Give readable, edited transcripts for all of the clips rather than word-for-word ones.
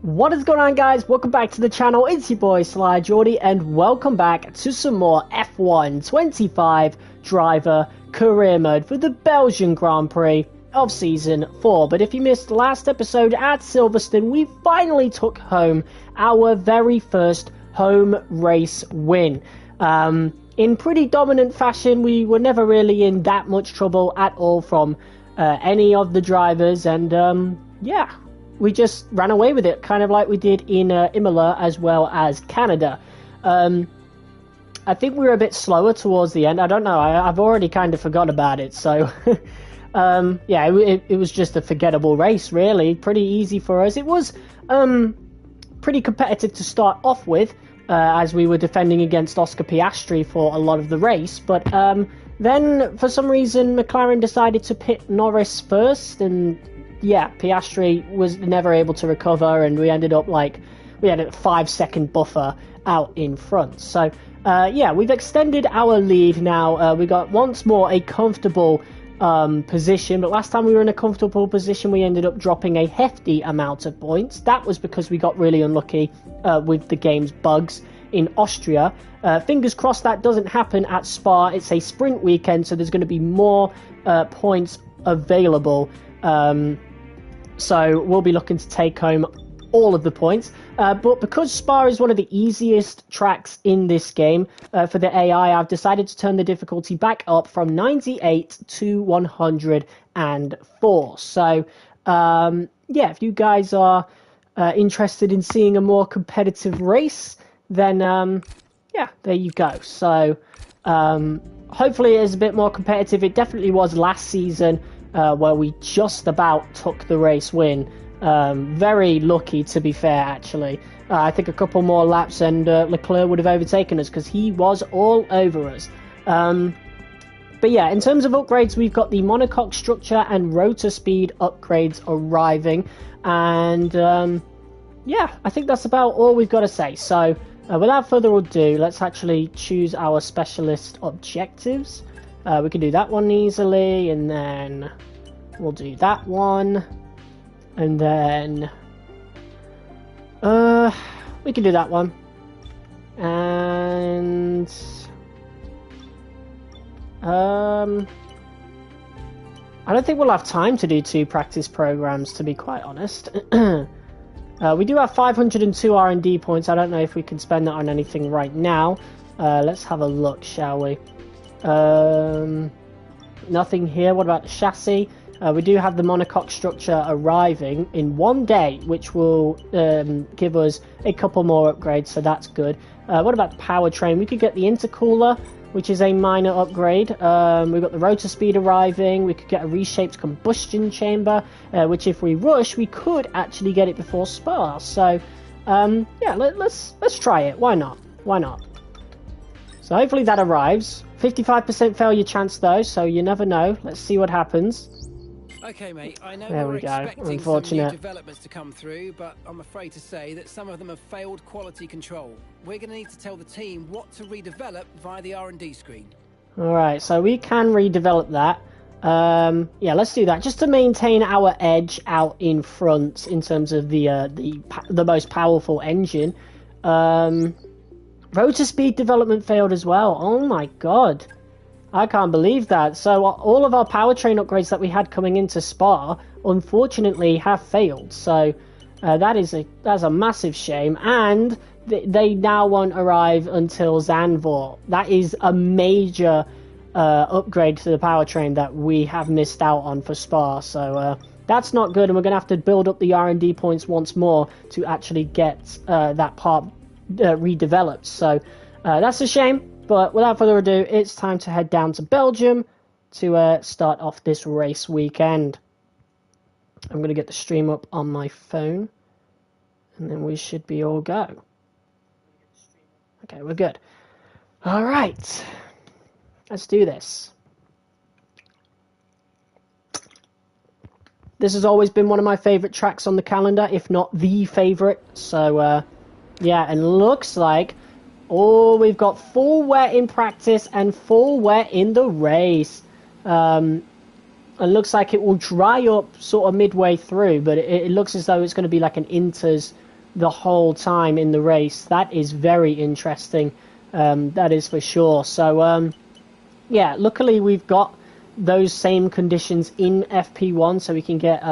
What is going on, guys? Welcome back to the channel. It's your boy Sly Geordie, and welcome back to some more F1 25 driver career mode for the Belgian Grand Prix of Season 4. But if you missed the last episode at Silverstone, we finally took home our very first home race win. In pretty dominant fashion. We were never really in that much trouble at all from any of the drivers, and yeah, we just ran away with it, kind of like we did in Imola as well as Canada. I think we were a bit slower towards the end. I don't know. I've already kind of forgot about it. So, yeah, it was just a forgettable race, really. Pretty easy for us. It was pretty competitive to start off with, as we were defending against Oscar Piastri for a lot of the race. But then, for some reason, McLaren decided to pit Norris first, and yeah, Piastri was never able to recover, and we ended up we had a 5-second buffer out in front. So yeah, we've extended our lead now. We got once more a comfortable position, but last time we were in a comfortable position we ended up dropping a hefty amount of points. That was because we got really unlucky with the game's bugs in Austria. Fingers crossed that doesn't happen at Spa. It's a sprint weekend, so there's going to be more points available. So we'll be looking to take home all of the points. But because Spa is one of the easiest tracks in this game for the AI, I've decided to turn the difficulty back up from 98 to 104. So, yeah, if you guys are interested in seeing a more competitive race, then, yeah, there you go. So, hopefully it is a bit more competitive. It definitely was last season, where we just about took the race win. Very lucky, to be fair, actually. I think a couple more laps and Leclerc would have overtaken us because he was all over us. But yeah, in terms of upgrades, we've got the monocoque structure and rotor speed upgrades arriving. And yeah, I think that's about all we've got to say. So without further ado, let's actually choose our specialist objectives. We can do that one easily, and then we'll do that one, and then we can do that one, and I don't think we'll have time to do 2 practice programs, to be quite honest. We do have 502 R&D points. I don't know if we can spend that on anything right now. Let's have a look, shall we? Nothing here. What about the chassis? We do have the monocoque structure arriving in 1 day, which will give us a couple more upgrades, so that's good. What about the powertrain? We could get the intercooler, which is a minor upgrade. We've got the rotor speed arriving. We could get a reshaped combustion chamber, which if we rush, we could actually get it before Spa. So yeah, let's try it. Why not? Why not? So hopefully that arrives. 55% failure chance though, so you never know. Let's see what happens. Okay, mate, I know there we're we go. expecting some new developments to come through, but I'm afraid to say that some of them have failed quality control. We're going to need to tell the team what to redevelop via the R&D screen. Alright, so we can redevelop that. Yeah, let's do that, just to maintain our edge out in front in terms of the most powerful engine. Rotor speed development failed as well. Oh my god. I can't believe that. So all of our powertrain upgrades that we had coming into Spa, unfortunately, have failed. So that's a massive shame. And they now won't arrive until Zandvoort. That is a major upgrade to the powertrain that we have missed out on for Spa. So that's not good, and we're going to have to build up the R&D points once more to actually get that part redeveloped. So that's a shame, but without further ado, it's time to head down to Belgium to start off this race weekend. I'm going to get the stream up on my phone, and then we should be all go. Okay, we're good. All right, let's do this. This has always been one of my favorite tracks on the calendar, if not the favorite. So yeah, and looks like, oh, we've got full wet in practice and full wet in the race. It looks like it will dry up sort of midway through, but it looks as though it's going to be like an inters the whole time in the race. That is very interesting. That is for sure. So, yeah, luckily we've got those same conditions in FP1, so we can get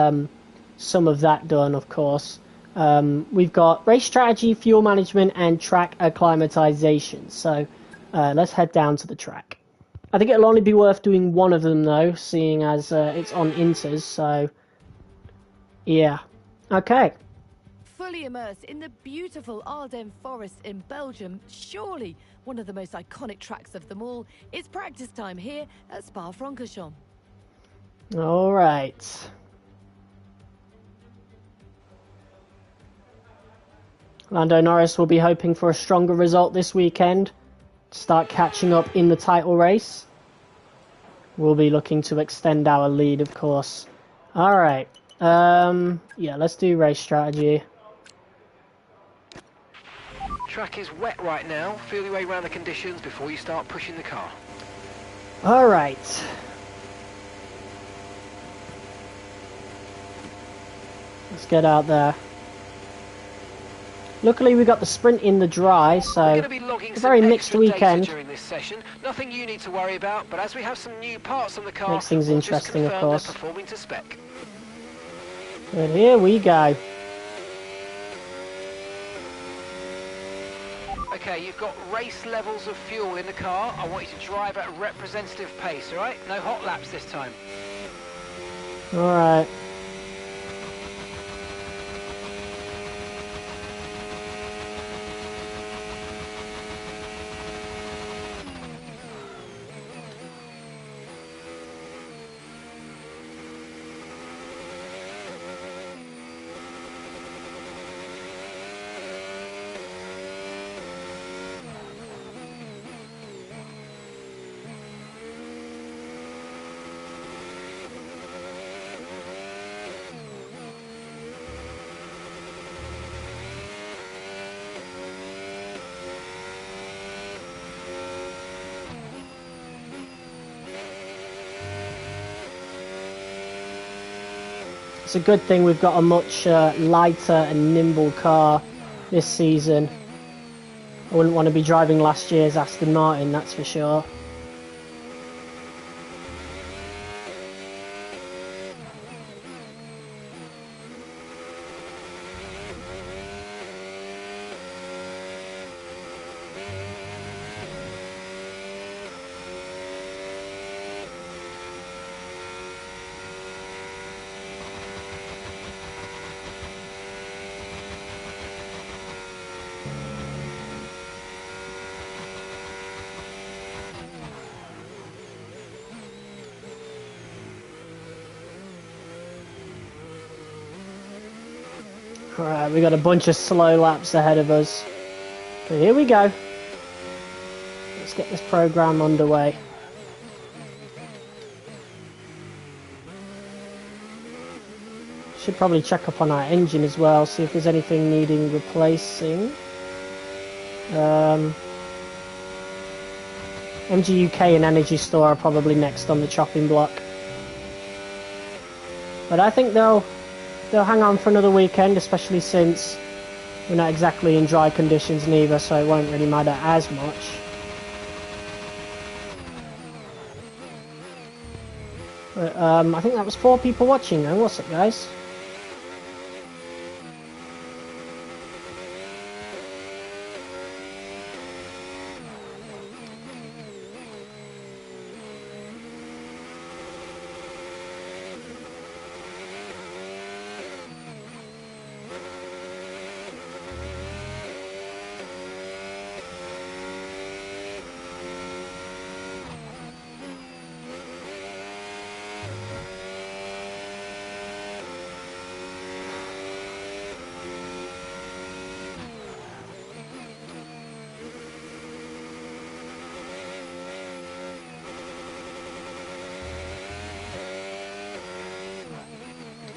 some of that done, of course. We've got race strategy, fuel management, and track acclimatization. So let's head down to the track. I think it'll only be worth doing one of them, though, seeing as it's on Inters, so yeah. Okay. Fully immersed in the beautiful Ardennes forest in Belgium, surely one of the most iconic tracks of them all, it's practice time here at Spa-Francorchamps. All right. Lando Norris will be hoping for a stronger result this weekend to start catching up in the title race. We'll be looking to extend our lead, of course. All right. Yeah, let's do race strategy. Track is wet right now. Feel your way around the conditions before you start pushing the car. All right. Let's get out there. Luckily, we got the sprint in the dry, so a very mixed weekend. During this session. Nothing you need to worry about, but as we have some new parts on the car, makes things interesting, of course. Performing to spec. But here we go. Okay, you've got race levels of fuel in the car. I want you to drive at a representative pace, all right? No hot laps this time. All right. It's a good thing we've got a much lighter and nimble car this season. I wouldn't want to be driving last year's Aston Martin, that's for sure. Alright, we got a bunch of slow laps ahead of us. So here we go. Let's get this program underway. Should probably check up on our engine as well, see if there's anything needing replacing. MG UK and Energy Store are probably next on the chopping block. But I think they'll hang on for another weekend, especially since we're not exactly in dry conditions neither, so it won't really matter as much. But I think that was 4 people watching now. What's up, guys?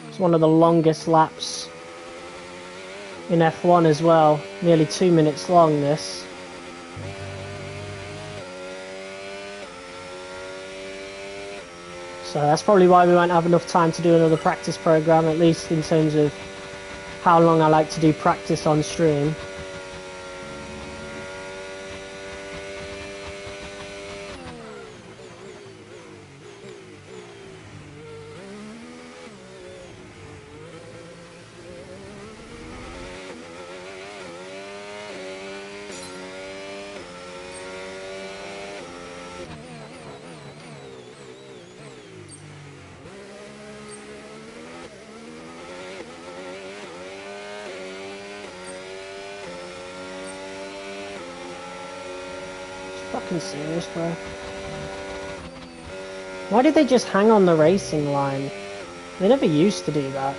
It's one of the longest laps in F1 as well. Nearly 2 minutes long, this. So that's probably why we won't have enough time to do another practice program, at least in terms of how long I like to do practice on stream. Fucking serious, bro. Why did they just hang on the racing line? They never used to do that.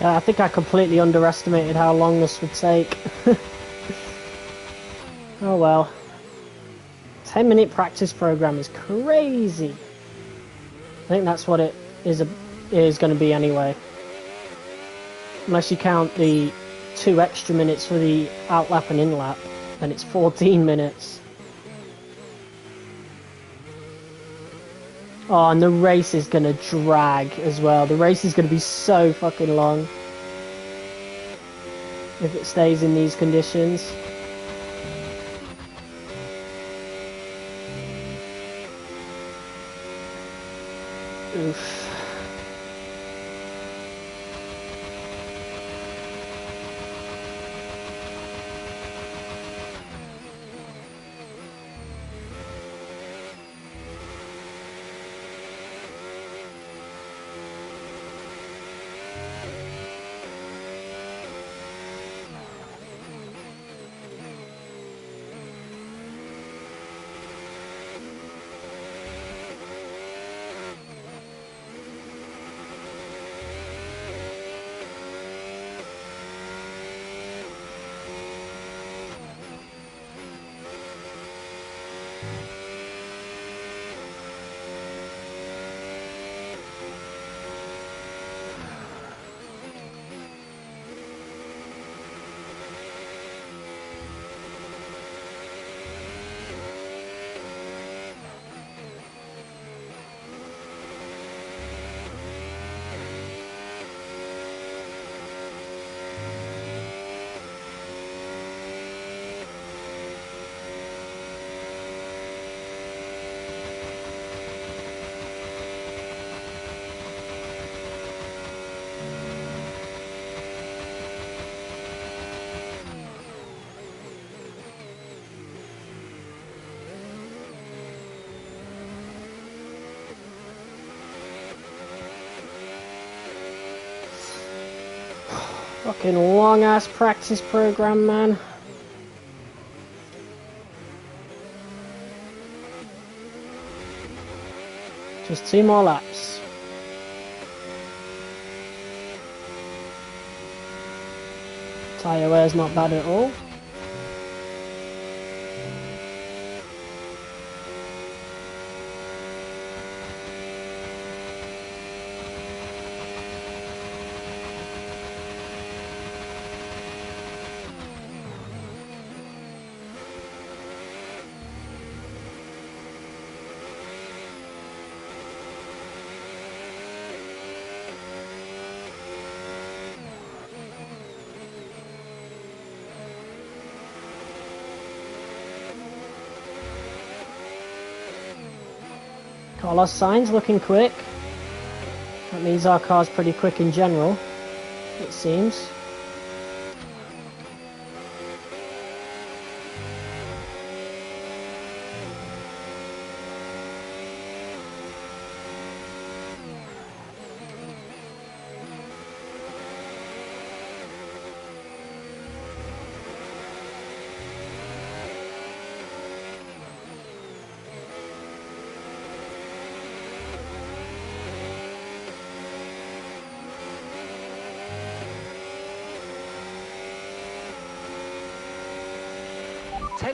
Yeah, I think I completely underestimated how long this would take. Oh well. 10-minute practice program is crazy. I think that's what it is going to be anyway. Unless you count the 2 extra minutes for the outlap and inlap, then it's 14 minutes. Oh, and the race is going to drag as well. The race is going to be so fucking long if it stays in these conditions. Oof. Fucking long ass practice program, man. Just 2 more laps. Tyre wear's not bad at all. Carlos Sainz looking quick. That means our car's pretty quick in general, it seems.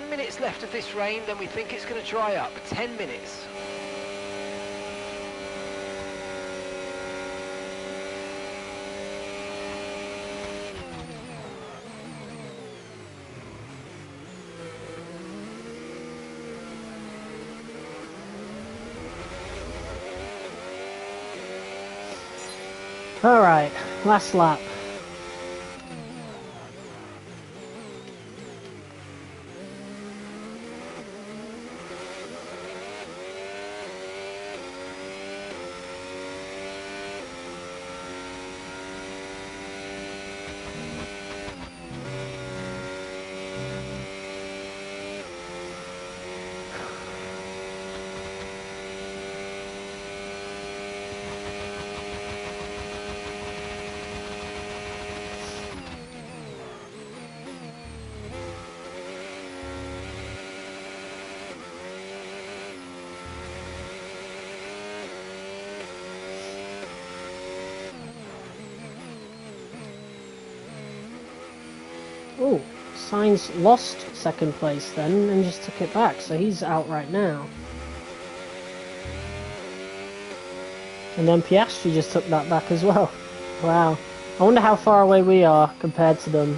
Minutes left of this rain, then we think it's going to dry up. 10 minutes. All right, last lap. Oh, Sainz lost second place then and just took it back, so he's out right now. And then Piastri just took that back as well. Wow. I wonder how far away we are compared to them.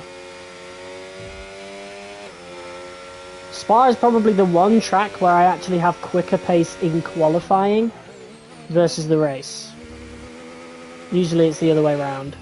Spa is probably the one track where I actually have quicker pace in qualifying versus the race. Usually it's the other way around.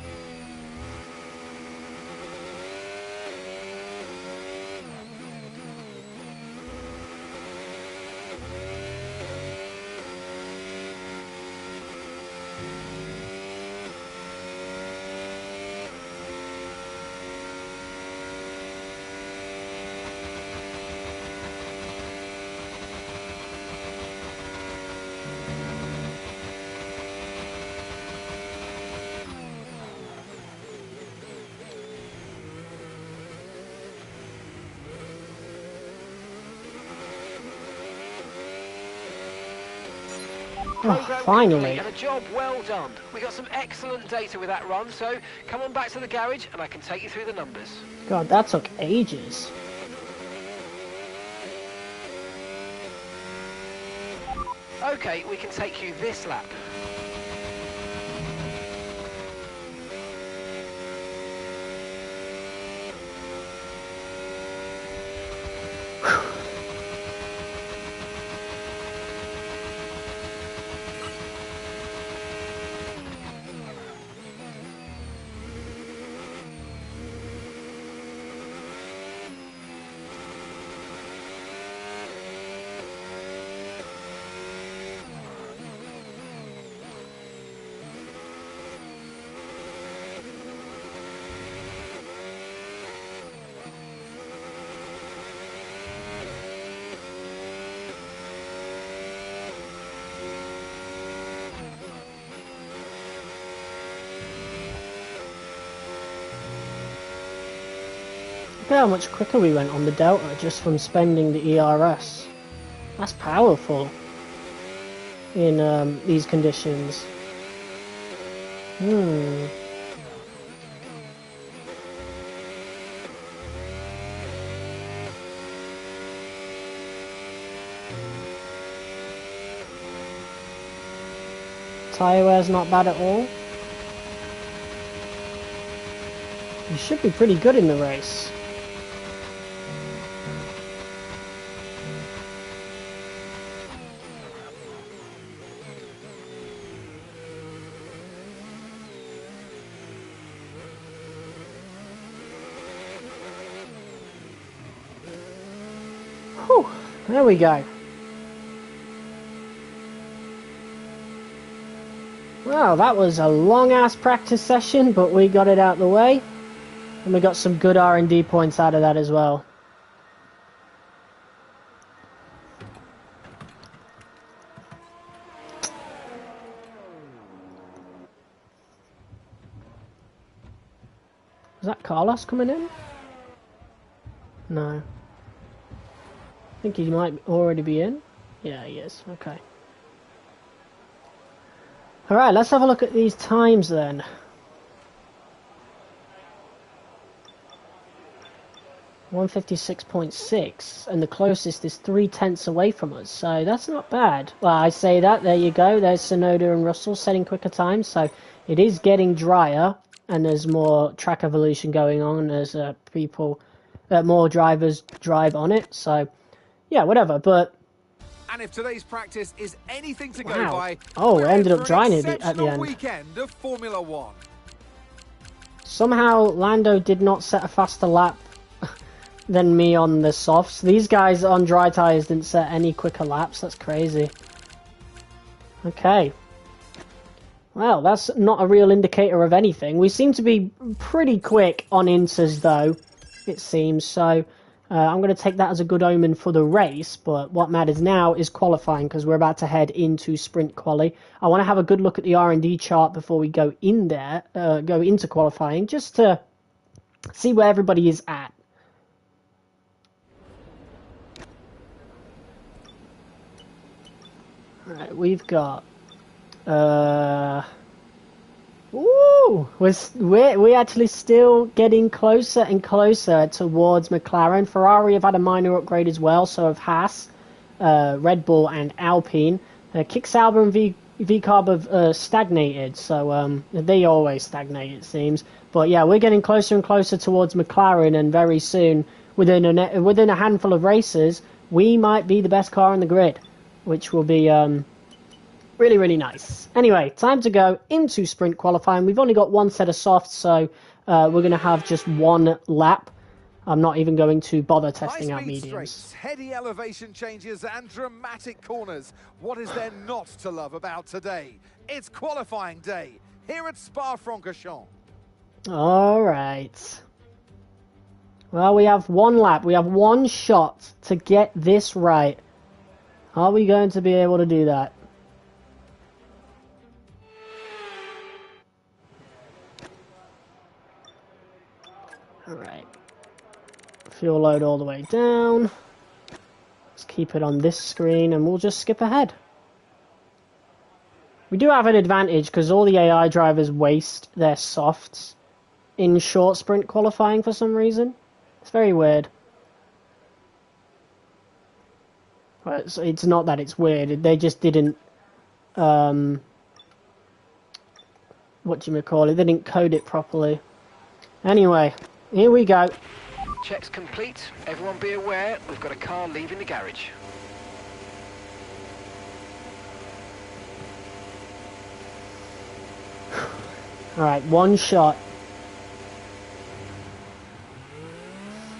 Oh, finally. And a job well done. We got some excellent data with that run, so come on back to the garage and I can take you through the numbers. God, that took ages. Okay, we can take you this lap. Look at how much quicker we went on the Delta just from spending the ERS. That's powerful in these conditions. Tyre wear's not bad at all. You should be pretty good in the race. Whew, there we go. Well, that was a long-ass practice session, but we got it out of the way. And we got some good R&D points out of that as well. Is that Carlos coming in? No. I think he might already be in. Yeah, he is. Okay. Alright, let's have a look at these times then. (156.6), and the closest is 3/10 away from us, so that's not bad. Well, I say that, there you go, there's Sonoda and Russell setting quicker times, so it is getting drier, and there's more track evolution going on as more drivers drive on it, so yeah, whatever, but... And if today's practice is anything to go by, oh, I ended up drying it at the end. Weekend of Formula One. Somehow Lando did not set a faster lap than me on the softs. These guys on dry tyres didn't set any quicker laps. That's crazy. Okay. Well, that's not a real indicator of anything. We seem to be pretty quick on inters though, it seems. So I'm going to take that as a good omen for the race. But what matters now is qualifying, because we're about to head into sprint quali. I want to have a good look at the R&D chart before we go in there, go into qualifying, just to see where everybody is at. Right, we've got ooh, we're actually still getting closer and closer towards McLaren. Ferrari have had a minor upgrade as well, so have Haas, Red Bull and Alpine. Kick Sauber and VCarb have stagnated, so they always stagnate it seems. But yeah, we're getting closer and closer towards McLaren, and very soon, within a handful of races, we might be the best car on the grid, which will be really, really nice. Anyway, time to go into sprint qualifying. We've only got one set of softs, so we're going to have just one lap. I'm not even going to bother testing out mediums. Straights, heady elevation changes and dramatic corners. What is there not to love about today? It's qualifying day here at Spa-Francorchamps. All right. Well, we have one lap. We have one shot to get this right. Are we going to be able to do that? Alright. Fuel load all the way down. Let's keep it on this screen and we'll just skip ahead. We do have an advantage because all the AI drivers waste their softs in short sprint qualifying for some reason. It's very weird. It's not that it's weird, they just didn't what do you call it? They didn't code it properly. Anyway, here we go. Checks complete. Everyone be aware, we've got a car leaving the garage. Alright, one shot.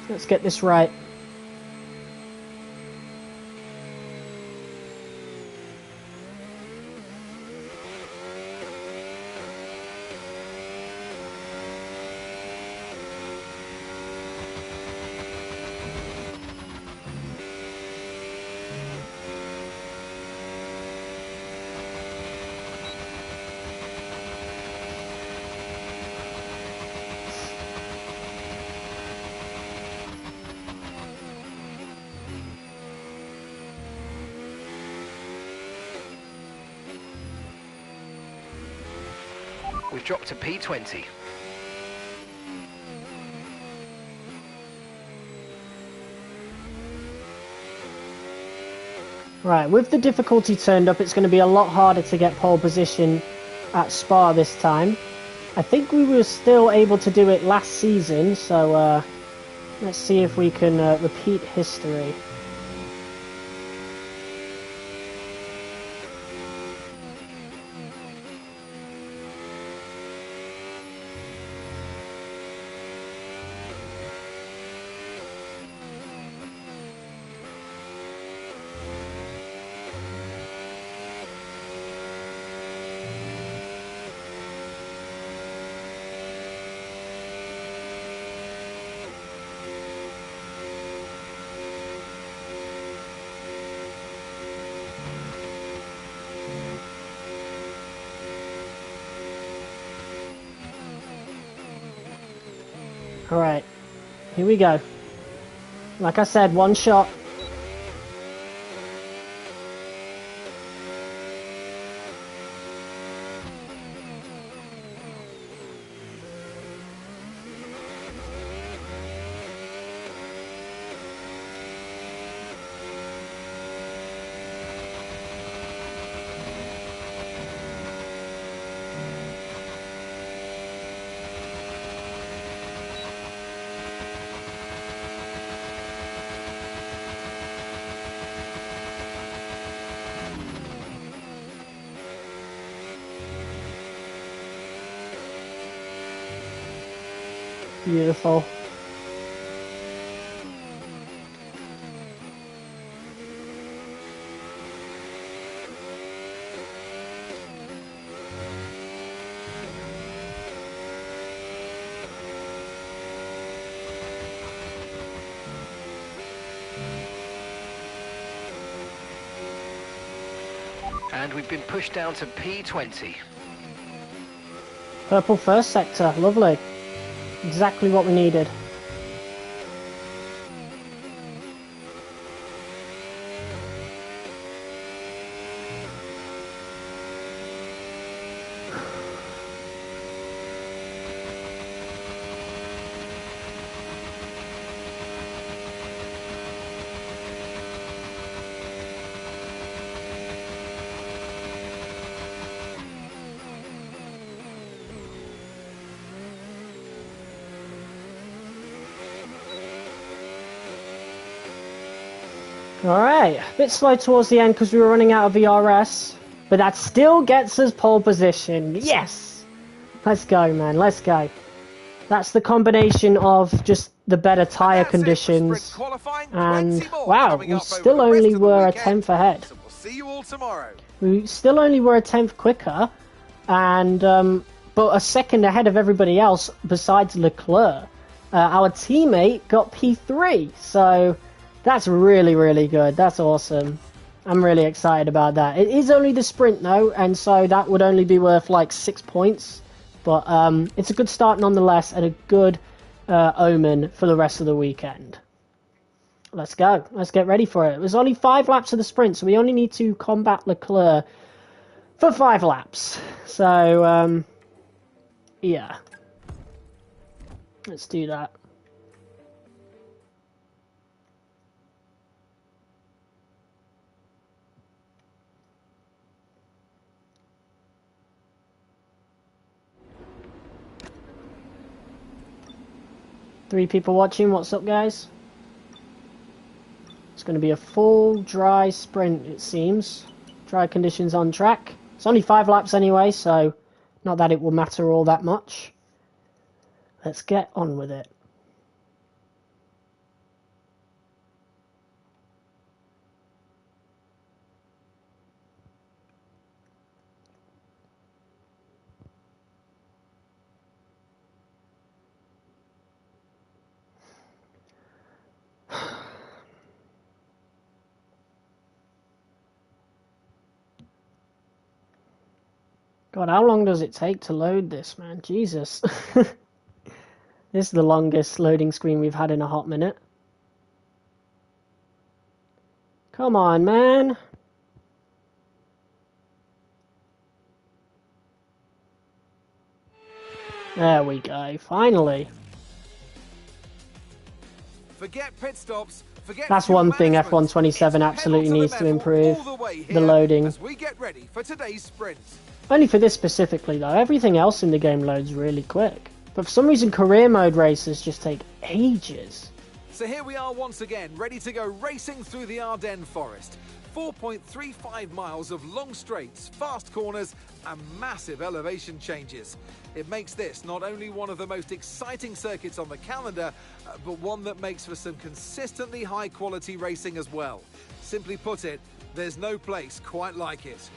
Let's get this right. We've dropped to P20. Right, with the difficulty turned up, it's going to be a lot harder to get pole position at Spa this time. I think we were still able to do it last season, so let's see if we can repeat history. Alright, here we go. Like I said, one shot. Beautiful. And we've been pushed down to P20. Purple first sector, lovely. Exactly what we needed. Alright, a bit slow towards the end because we were running out of VRS, but that still gets us pole position. Yes! Let's go, man, let's go. That's the combination of just the better tyre conditions, and wow, we still only were a tenth ahead. So we'll see you all tomorrow. We still only were a tenth quicker, and but a second ahead of everybody else besides Leclerc. Our teammate got P3, so that's really, really good. That's awesome. I'm really excited about that. It is only the sprint though, and so that would only be worth like 6 points. But it's a good start nonetheless, and a good omen for the rest of the weekend. Let's go. Let's get ready for it. There's only 5 laps of the sprint, so we only need to combat Leclerc for 5 laps. So, yeah. Let's do that. Three people watching. What's up, guys? It's going to be a full dry sprint, it seems. Dry conditions on track. It's only 5 laps anyway, so not that it will matter all that much. Let's get on with it. God, how long does it take to load this, man? Jesus. This is the longest loading screen we've had in a hot minute. Come on, man. There we go, finally. Forget pit stops. That's one thing F1 27 absolutely needs to improve. The loading. As we get ready for today's sprint. Only for this specifically though, everything else in the game loads really quick. But for some reason career mode races just take ages. So here we are once again, ready to go racing through the Ardennes forest. 4.35 miles of long straights, fast corners and massive elevation changes. It makes this not only one of the most exciting circuits on the calendar, but one that makes for some consistently high quality racing as well. Simply put it, there's no place quite like it.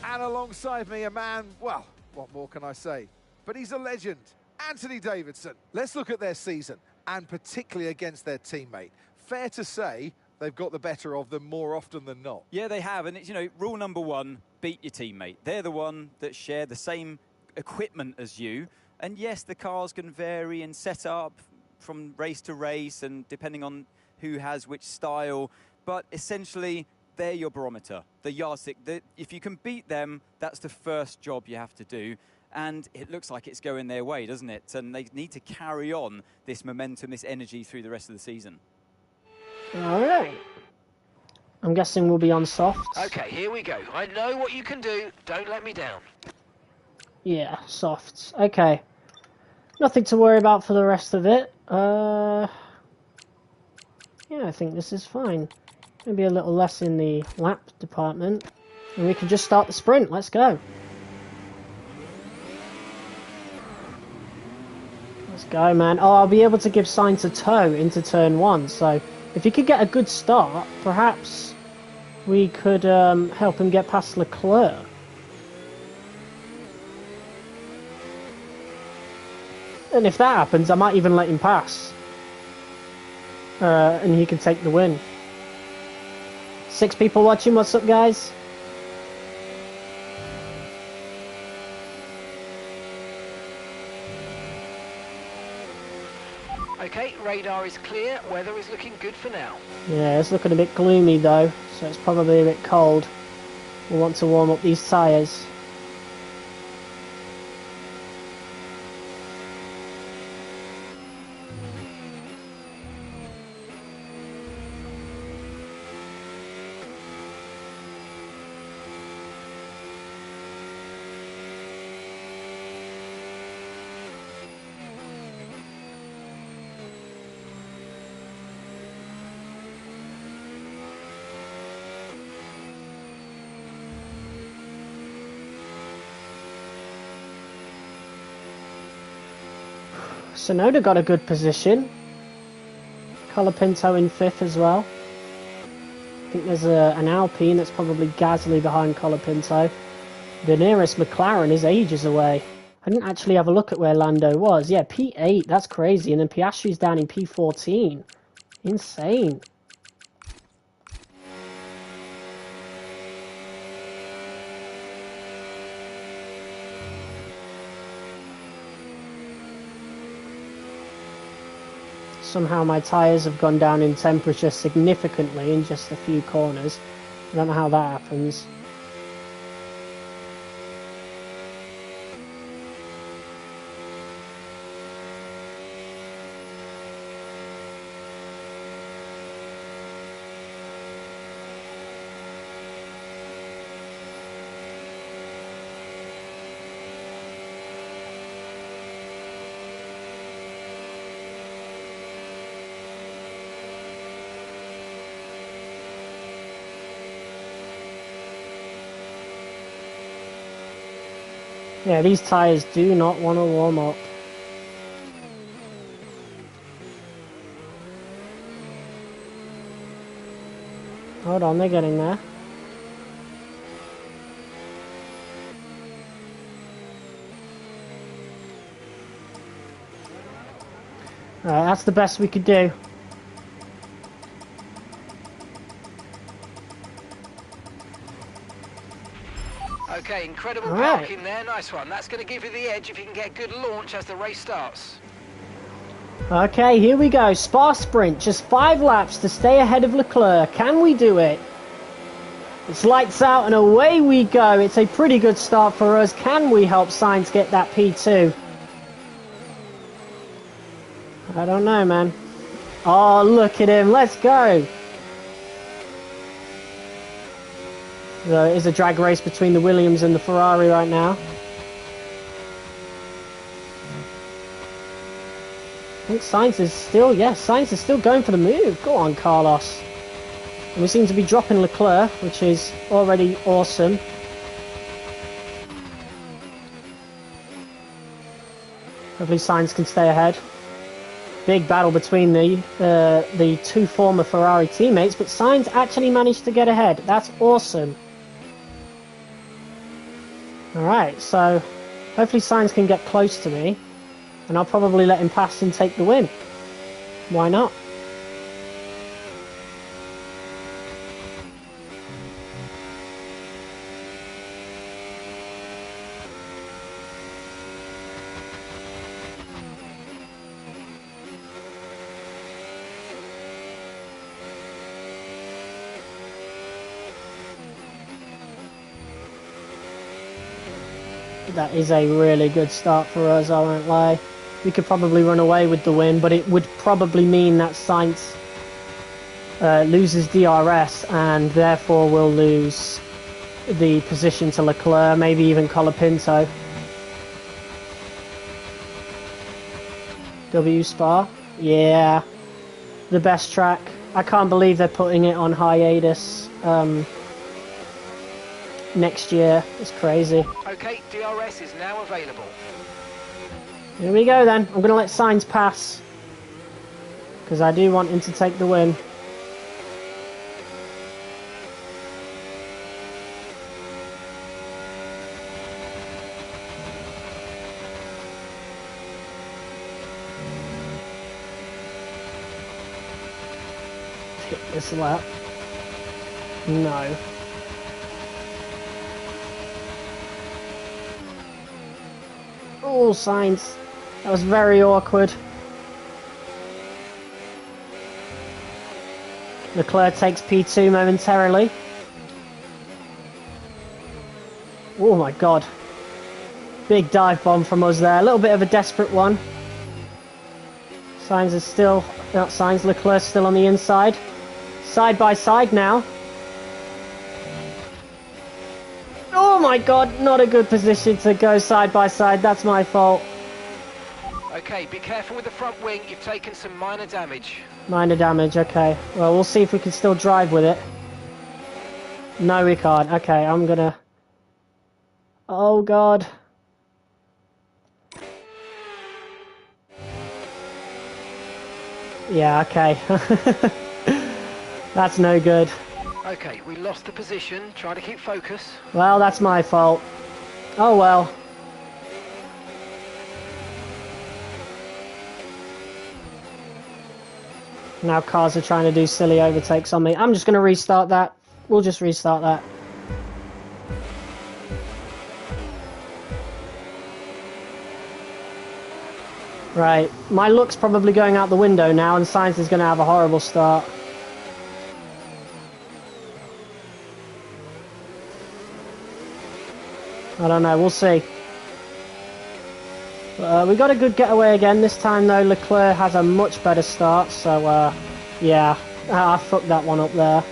And alongside me, a man, well, what more can I say? But he's a legend, Anthony Davidson. Let's look at their season, and particularly against their teammate. Fair to say, they've got the better of them more often than not. Yeah, they have, and it's, you know, rule number 1, beat your teammate. They're the one that share the same equipment as you. And yes, the cars can vary in setup from race to race and depending on who has which style. But essentially, they're your barometer, the yardstick. If you can beat them, that's the first job you have to do. And it looks like it's going their way, doesn't it? And they need to carry on this momentum, this energy through the rest of the season. All right. I'm guessing we'll be on softs. Okay, here we go. I know what you can do. Don't let me down. Yeah, softs. Okay. Nothing to worry about for the rest of it. Yeah, I think this is fine. Maybe a little less in the lap department. And we can just start the sprint. Let's go. Let's go, man. Oh, I'll be able to give Sainz a tow into turn 1. So if he could get a good start, perhaps we could help him get past Leclerc. And if that happens, I might even let him pass. And he can take the win. 6 people watching. What's up, guys? Okay, radar is clear. Weather is looking good for now. Yeah, it's looking a bit gloomy though, so it's probably a bit cold. We'll want to warm up these tyres. Sonoda got a good position. Colapinto in 5th as well. I think there's an Alpine that's probably Gasly behind Colapinto. The nearest McLaren is ages away. I didn't actually have a look at where Lando was. Yeah, P8, that's crazy. And then Piastri's down in P14. Insane. Somehow my tyres have gone down in temperature significantly in just a few corners. I don't know how that happens. Yeah, these tyres do not want to warm up. Hold on, they're getting there. Alright, that's the best we could do. Okay, incredible parking there. Nice one. That's going to give you the edge if you can get good launch as the race starts. Okay, here we go. Spa sprint. Just 5 laps to stay ahead of Leclerc. Can we do it? It's lights out and away we go. It's a pretty good start for us. Can we help Sainz get that P2? I don't know, man. Oh, look at him. Let's go. There is a drag race between the Williams and the Ferrari right now. I think Sainz is still, Sainz is still going for the move. Go on, Carlos. And we seem to be dropping Leclerc, which is already awesome. Hopefully Sainz can stay ahead. Big battle between the 2 former Ferrari teammates, but Sainz actually managed to get ahead. That's awesome. Alright, so hopefully Sainz can get close to me, and I'll probably let him pass and take the win. Why not? That is a really good start for us, I won't lie. We could probably run away with the win, but it would probably mean that Sainz loses DRS and therefore will lose the position to Leclerc, maybe even Colapinto. W Spa? Yeah. The best track. I can't believe they're putting it on hiatus next year. It's crazy. Okay, DRS is now available. Here we go then. I'm going to let Sainz pass, because I do want him to take the win. Hit this lap. No. Oh, Sainz. That was very awkward. Leclerc takes P2 momentarily. Oh my god. Big dive bomb from us there. A little bit of a desperate one. Sainz is still... Not Sainz, Leclerc's still on the inside. Side by side now. Oh my god, not a good position to go side by side. That's my fault. Okay, be careful with the front wing. You've taken some minor damage. Minor damage, okay. Well, we'll see if we can still drive with it. No, we can't. Okay, I'm gonna... Oh god. Yeah, okay. That's no good. Okay, we lost the position. Try to keep focus. Well, that's my fault. Oh well. Now cars are trying to do silly overtakes on me. I'm just going to restart that. We'll just restart that. Right, my luck's probably going out the window now, and Sainz is going to have a horrible start. I don't know, we'll see. We got a good getaway again. This time though, Leclerc has a much better start, so yeah, I fucked that one up there.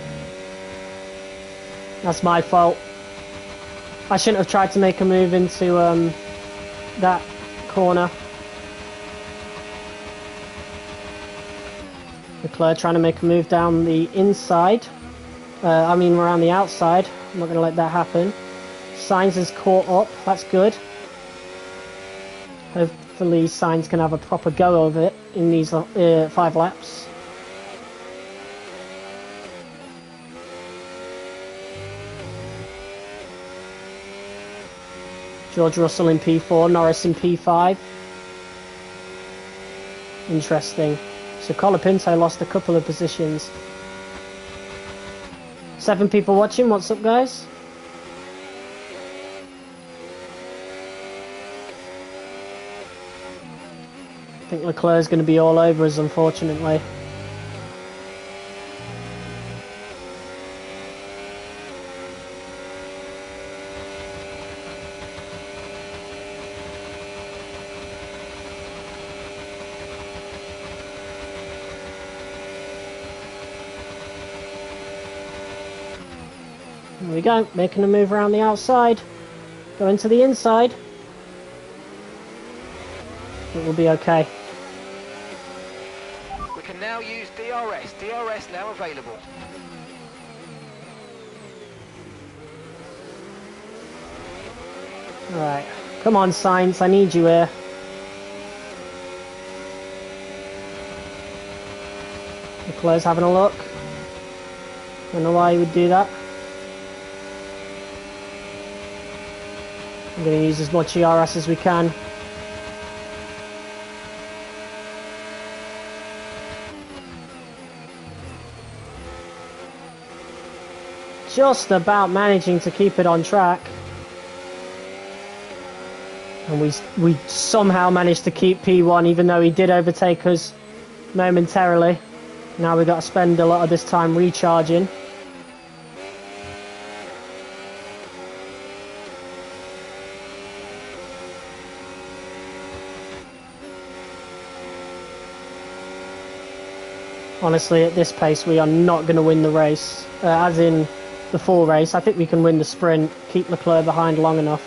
That's my fault. I shouldn't have tried to make a move into that corner. Leclerc trying to make a move down the inside. Around the outside. I'm not going to let that happen. Sainz is caught up. That's good. Hopefully Sainz can have a proper go of it in these 5 laps. George Russell in P4, Norris in P5. Interesting. So Colapinto lost a couple of positions. 7 people watching, what's up guys? I think Leclerc's going to be all over us, unfortunately. There we go, making a move around the outside. Go into the inside. It will be okay. We can now use DRS. DRS now available. Alright. Come on, Sainz, I need you here. Leclerc's having a look. Don't know why he would do that. I'm going to use as much ERS as we can. Just about managing to keep it on track. And we somehow managed to keep P1 even though he did overtake us momentarily. Now we've got to spend a lot of this time recharging. Honestly, at this pace, we are not going to win the race. As in the full race. I think we can win the sprint, keep Leclerc behind long enough.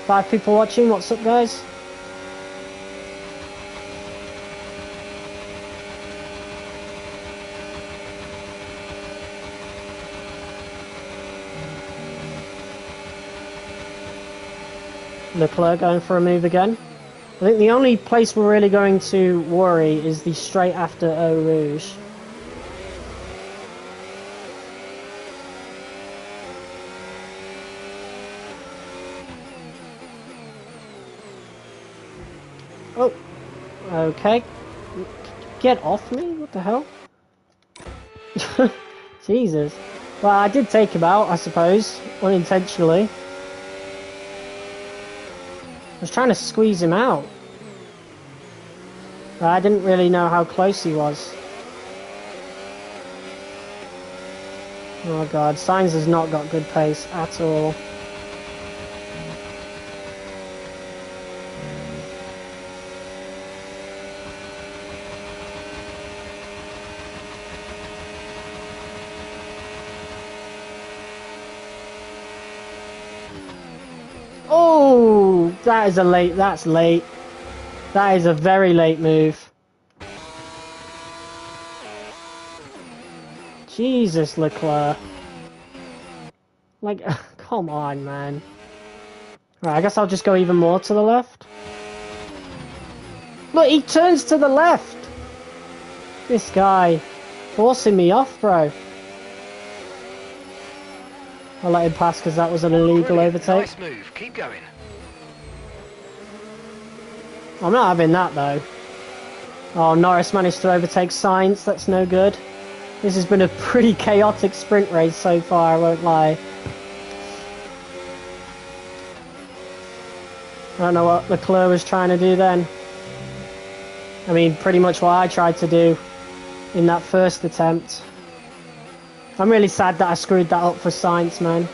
Five people watching, what's up guys? Leclerc going for a move again. I think the only place we're really going to worry is the straight after Eau Rouge. Oh, okay. Get off me? What the hell? Jesus. Well, I did take him out, I suppose, unintentionally. I was trying to squeeze him out. But I didn't really know how close he was. Oh god, Sainz has not got good pace at all. Oh, that is a late, that's late. That is a very late move. Jesus, Leclerc. Like, come on, man. Right, I guess I'll just go even more to the left. Look, he turns to the left. This guy. Forcing me off, bro. I'll let him pass because that was an illegal overtake. Nice move. Keep going. I'm not having that though. Oh, Norris managed to overtake Sainz. That's no good. This has been a pretty chaotic sprint race so far, I won't lie. I don't know what Leclerc was trying to do then. I mean, pretty much what I tried to do in that first attempt. I'm really sad that I screwed that up for Sainz, man.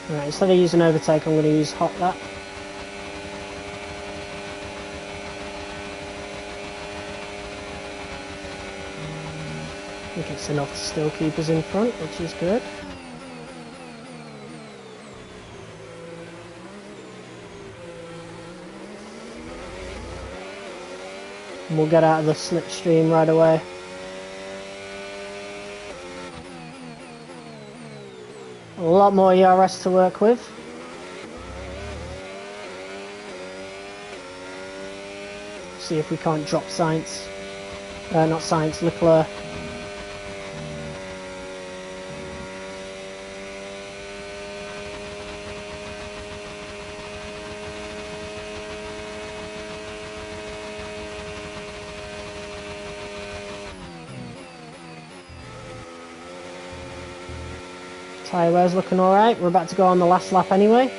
Alright, instead of using overtake, I'm going to use hot lap. I think it's enough to still keep us in front, which is good. And we'll get out of the slipstream right away. A lot more ERS to work with. See if we can't drop Sainz. Not Sainz, Leclerc. TYRE's looking alright. We're about to go on the last lap anyway.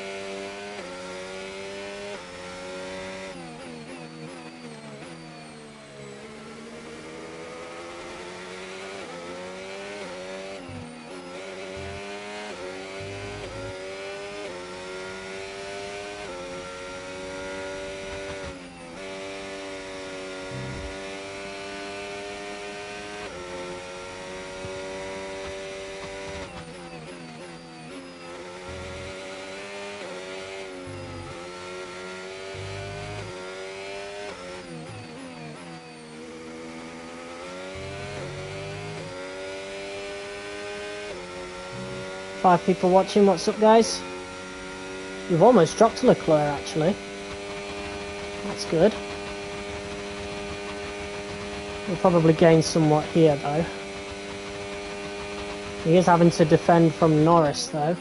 Five people watching, what's up guys? We've almost dropped Leclerc actually. That's good. We'll probably gain somewhat here though. He is having to defend from Norris though.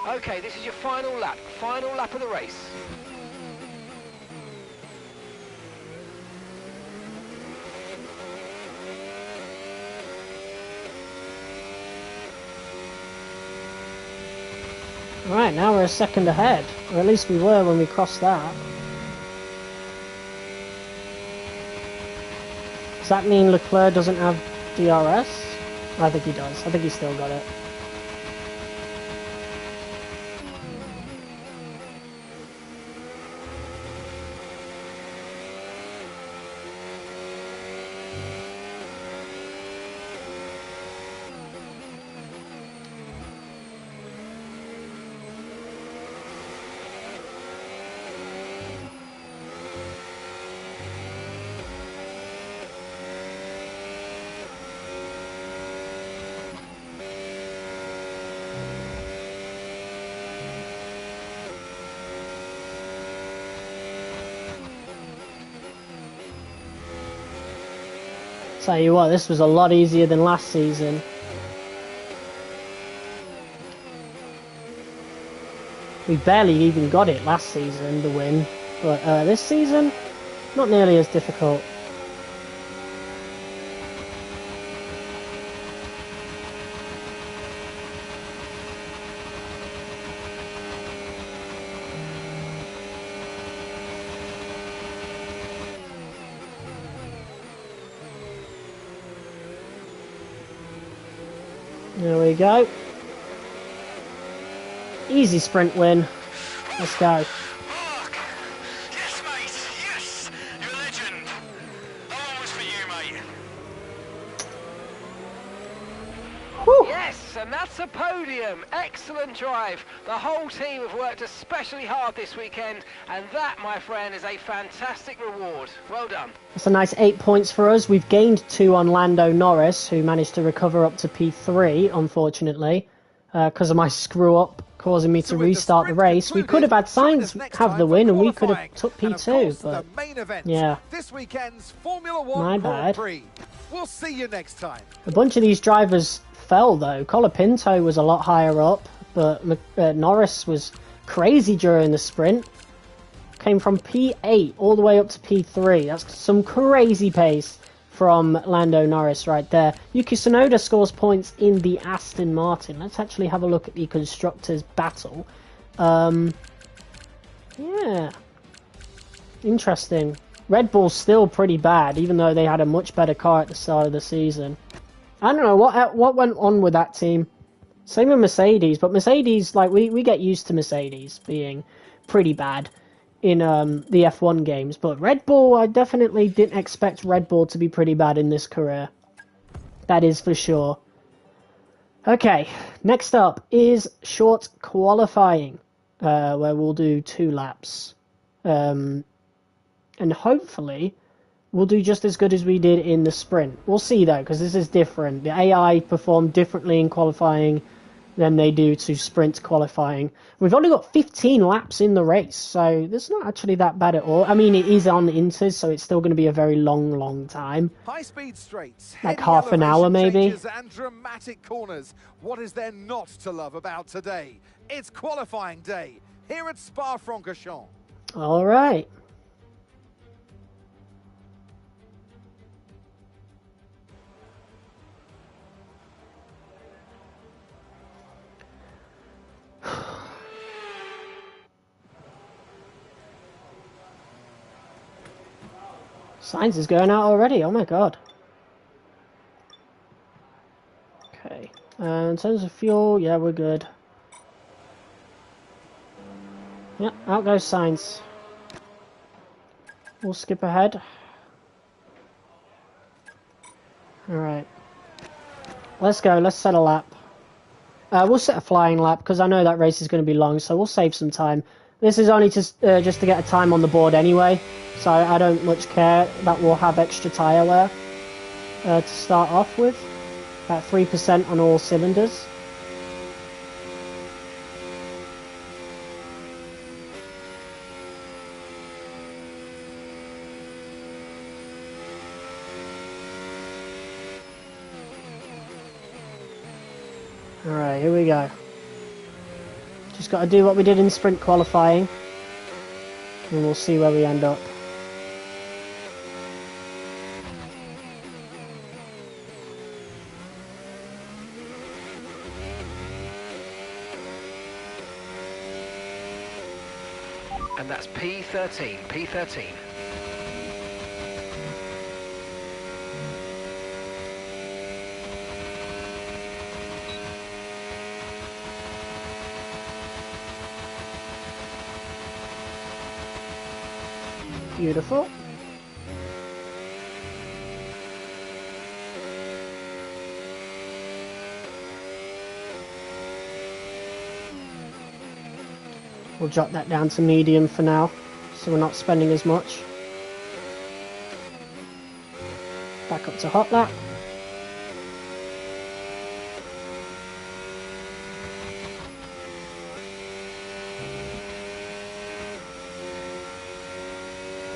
Okay, this is your final lap of the race. Right, now we're a second ahead. Or at least we were when we crossed that. Does that mean Leclerc doesn't have DRS? I think he does. I think he's still got it. Tell you what, this was a lot easier than last season. We barely even got it last season, the win. But this season, not nearly as difficult. There we go. Easy sprint win. Let's go. Mark! Yes, mate! Yes! You're a legend! I'm always for you, mate. Whew. Yes, and that's a podium. Excellent drive. The whole team have worked especially hard this weekend, and that, my friend, is a fantastic reward. Well done. That's a nice 8 points for us. We've gained 2 on Lando Norris, who managed to recover up to P3, unfortunately, because of my screw-up, causing me to restart the race. We could have had Sainz have the win, and we could have took P2, but the main event, yeah, this weekend's Formula 1 my Grand bad. Prix. We'll see you next time. A bunch of these drivers fell, though. Colapinto was a lot higher up, but Norris was crazy during the sprint. Came from P8 all the way up to P3. That's some crazy pace from Lando Norris right there. Yuki Tsunoda scores points in the Aston Martin. Let's actually have a look at the Constructors' battle. Yeah. Interesting. Red Bull's still pretty bad, even though they had a much better car at the start of the season. I don't know what went on with that team. Same with Mercedes, but Mercedes, like, we get used to Mercedes being pretty bad in the F1 games, but Red Bull, I definitely didn't expect Red Bull to be pretty bad in this career. That is for sure. Okay, next up is short qualifying, where we'll do 2 laps. And hopefully we'll do just as good as we did in the sprint. We'll see though, because this is different. The AI perform differently in qualifying than they do to sprint qualifying. We've only got 15 laps in the race, so it's not actually that bad at all. I mean, it is on Inters, so it's still going to be a very long time. High-speed straights, like half an hour maybe. And dramatic corners. What is there not to love about today? It's qualifying day here at Spa-Francorchamps. All right. Sainz is going out already, oh my god. Okay, in terms of fuel, yeah, we're good. Yeah, out goes Sainz. We'll skip ahead. Alright. Let's go, let's set a lap. We'll set a flying lap, because I know that race is going to be long, so we'll save some time. This is only just to get a time on the board anyway, so I don't much care that we'll have extra tyre wear to start off with. About 3% on all cylinders. Alright, here we go. Just got to do what we did in sprint qualifying, and we'll see where we end up. And that's P13, P13. Beautiful. We'll drop that down to medium for now, so we're not spending as much. Back up to hot lap.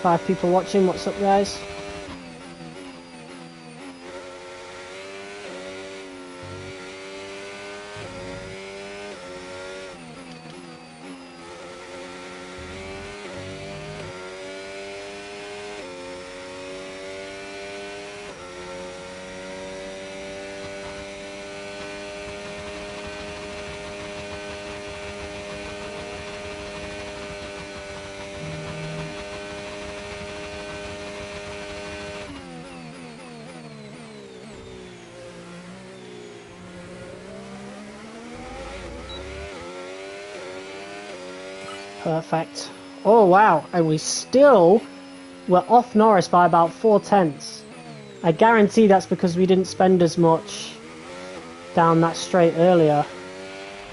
Five people watching, what's up guys? Perfect. Oh wow, and we still were off Norris by about 4/10. I guarantee that's because we didn't spend as much down that straight earlier.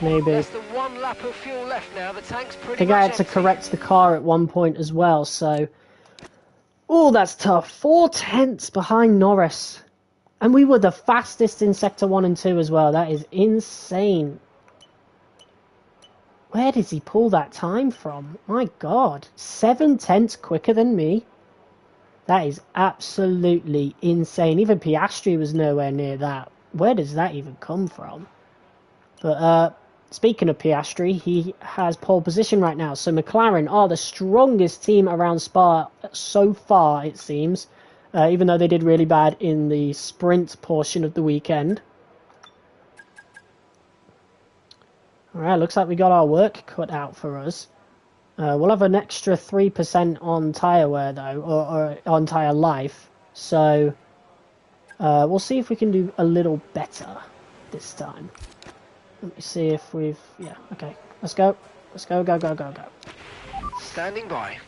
Maybe. Less than 1 lap of fuel left now. The tank's pretty I think I had to empty. correct the car at one point as well, so... Oh, that's tough. 4/10 behind Norris. And we were the fastest in Sector 1 and 2 as well. That is insane. Where does he pull that time from? My God. 7/10 quicker than me. That is absolutely insane. Even Piastri was nowhere near that. Where does that even come from? But speaking of Piastri, he has pole position right now. So McLaren are the strongest team around Spa so far, it seems. Even though they did really bad in the sprint portion of the weekend. Alright, looks like we got our work cut out for us. We'll have an extra 3% on tyre wear though, or on tyre life. So we'll see if we can do a little better this time. Let me see if we've... Yeah, okay. Let's go. Let's go, go, go, go, go. Standing by.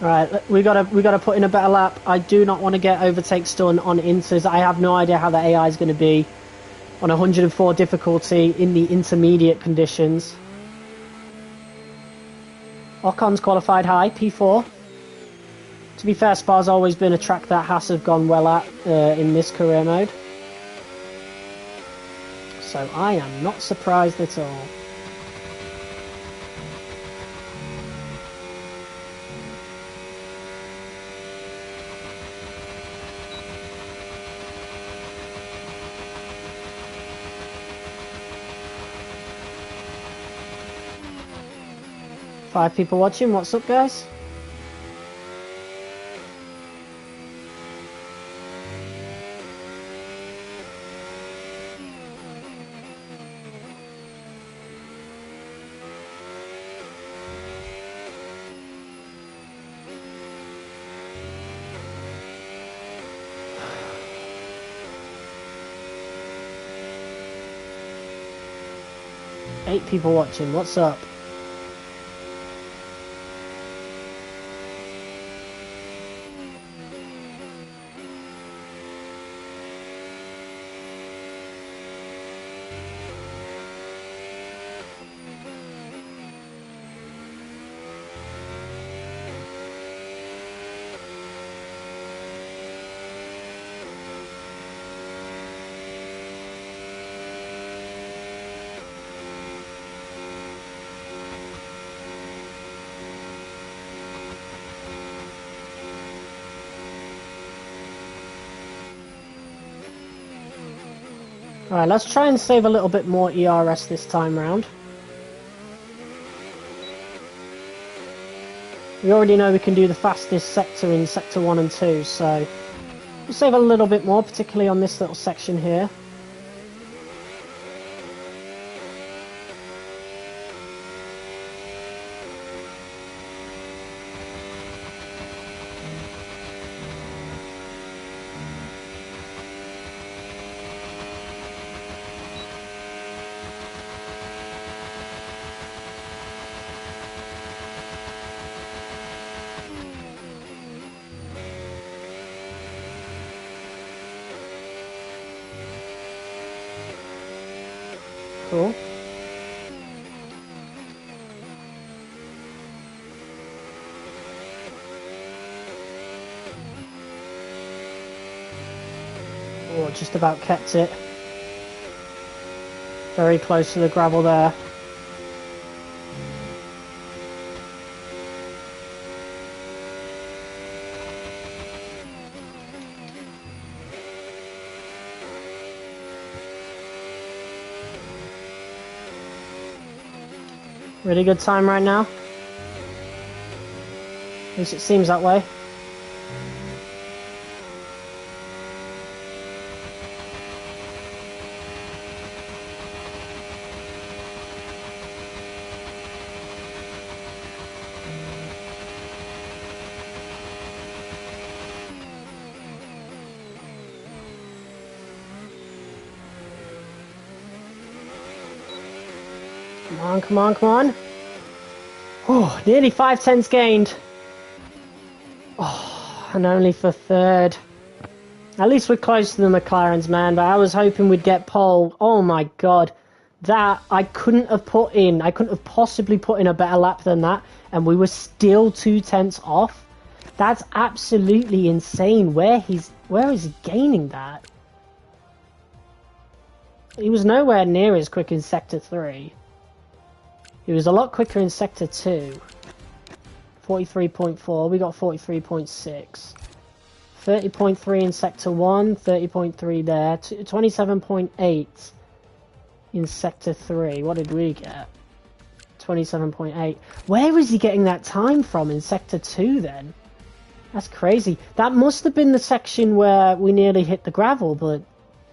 Alright, we gotta put in a better lap. I do not want to get overtakes done on inters. I have no idea how the AI is going to be on 104 difficulty in the intermediate conditions. Ocon's qualified high, P4. To be fair, Spa's always been a track that has have gone well at in this career mode. So I am not surprised at all. Five people watching, what's up guys? Eight people watching, what's up? Alright, let's try and save a little bit more ERS this time round. We already know we can do the fastest sector in Sector 1 and 2, so we'll save a little bit more, particularly on this little section here. Cool. Oh, just about kept it. Very close to the gravel there. Really good time right now. At least it seems that way. Come on, come on, come on. Oh, nearly 5/10 gained. Oh, and only for third. At least we're close to the McLarens, man, but I was hoping we'd get pole. Oh my god. That, I couldn't have possibly put in a better lap than that, and we were still 2/10 off. That's absolutely insane. Where is he gaining that? He was nowhere near as quick in Sector 3. He was a lot quicker in Sector 2. 43.4, we got 43.6. 30.3 in Sector 1, 30.3 there. 27.8 in Sector 3. What did we get? 27.8. Where is he getting that time from in Sector 2 then? That's crazy. That must have been the section where we nearly hit the gravel, but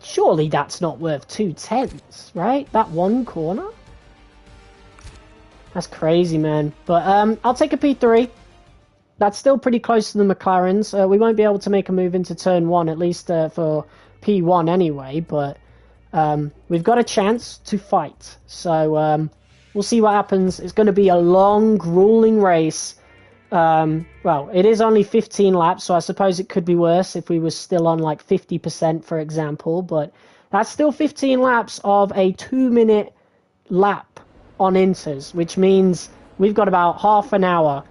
surely that's not worth 2/10, right? That one corner? That's crazy, man. But I'll take a P3. That's still pretty close to the McLarens. We won't be able to make a move into turn 1, at least for P1 anyway, but we've got a chance to fight. So we'll see what happens. It's going to be a long, grueling race. Well, it is only 15 laps, so I suppose it could be worse if we were still on like 50%, for example, but that's still 15 laps of a 2-minute lap on inters, which means we've got about half an hour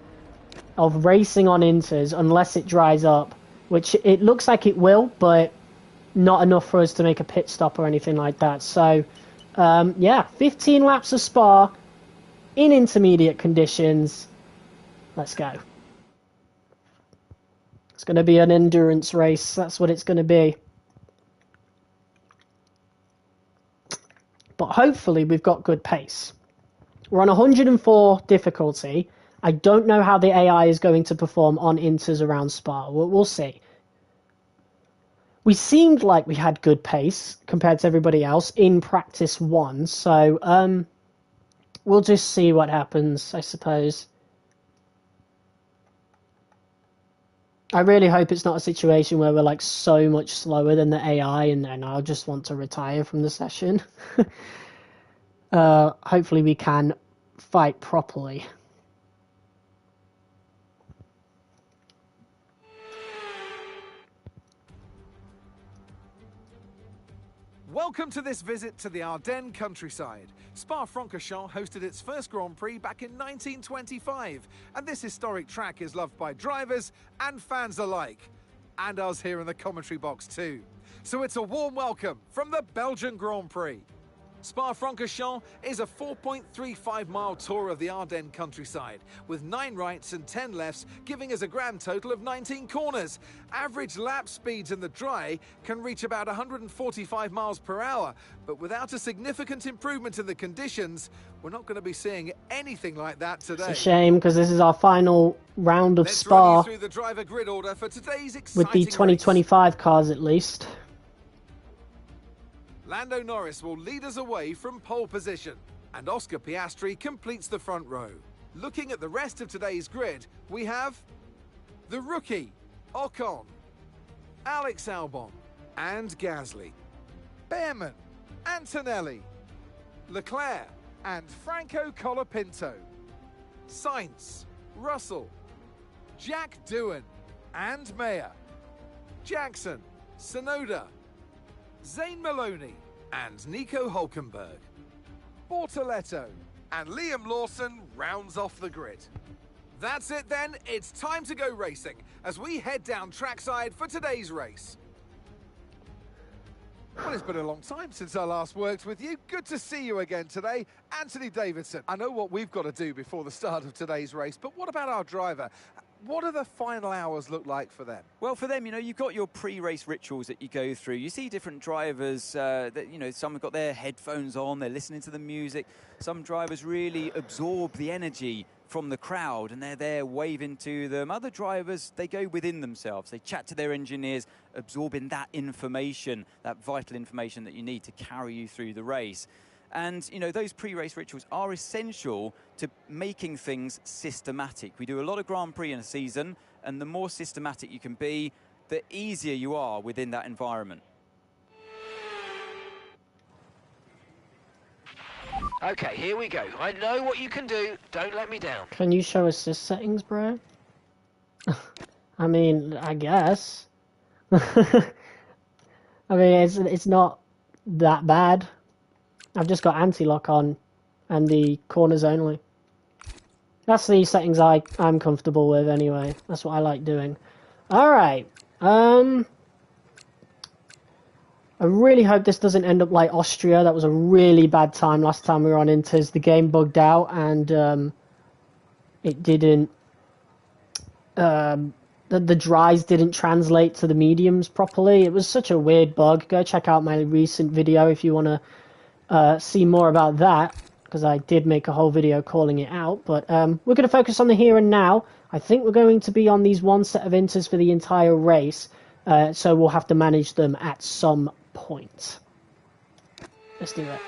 of racing on inters unless it dries up, which it looks like it will, but not enough for us to make a pit stop or anything like that. So yeah, 15 laps of Spa in intermediate conditions. Let's go. It's going to be an endurance race. That's what it's going to be. But hopefully we've got good pace. We're on 104 difficulty. I don't know how the AI is going to perform on inters around Spa. We'll see. We seemed like we had good pace compared to everybody else in practice 1. So we'll just see what happens, I suppose. I really hope it's not a situation where we're like so much slower than the AI and then I'll just want to retire from the session. Hopefully we can fight properly. Welcome to this visit to the Ardennes countryside. Spa-Francorchamps hosted its first Grand Prix back in 1925, and this historic track is loved by drivers and fans alike. And us here in the commentary box too. So it's a warm welcome from the Belgian Grand Prix. Spa-Francorchamps is a 4.35-mile tour of the Ardennes countryside, with 9 rights and 10 lefts, giving us a grand total of 19 corners. Average lap speeds in the dry can reach about 145 miles per hour, but without a significant improvement in the conditions, we're not going to be seeing anything like that today. It's a shame, because this is our final round of Spa. Let's run you through the driver grid order for today's exciting with the 2025 cars at least. Lando Norris will lead us away from pole position, and Oscar Piastri completes the front row. Looking at the rest of today's grid, we have the rookie, Ocon, Alex Albon, and Gasly, Behrman, Antonelli, Leclerc, and Franco Colapinto, Sainz, Russell, Jack Doohan, and Mayer, Jackson, Sonoda, Zane Maloney, and Nico Hulkenberg. Bortoletto, and Liam Lawson rounds off the grid. That's it then, it's time to go racing as we head down trackside for today's race. Well, it's been a long time since I last worked with you. Good to see you again today, Anthony Davidson. I know what we've got to do before the start of today's race, but what about our driver? What do the final hours look like for them? Well, for them, you know, you've got your pre-race rituals that you go through. You see different drivers that, you know, some have got their headphones on, they're listening to the music. Some drivers really absorb the energy from the crowd and they're there waving to them. Other drivers, they go within themselves. They chat to their engineers, absorbing that information, that vital information that you need to carry you through the race. And, you know, those pre-race rituals are essential to making things systematic. We do a lot of Grand Prix in a season, and the more systematic you can be, the easier you are within that environment. Okay, here we go. I know what you can do. Don't let me down. Can you show assist settings, bro? I mean, I guess. I mean, it's not that bad. I've just got anti-lock on and the corners only. That's the settings I'm comfortable with anyway. That's what I like doing. Alright. I really hope this doesn't end up like Austria. That was a really bad time last time we were on Inters. The game bugged out and it didn't... the dries didn't translate to the mediums properly. It was such a weird bug. Go check out my recent video if you want to see more about that, because I did make a whole video calling it out. But we're going to focus on the here and now. I think we're going to be on these one set of inters for the entire race, so we'll have to manage them at some point. Let's do it.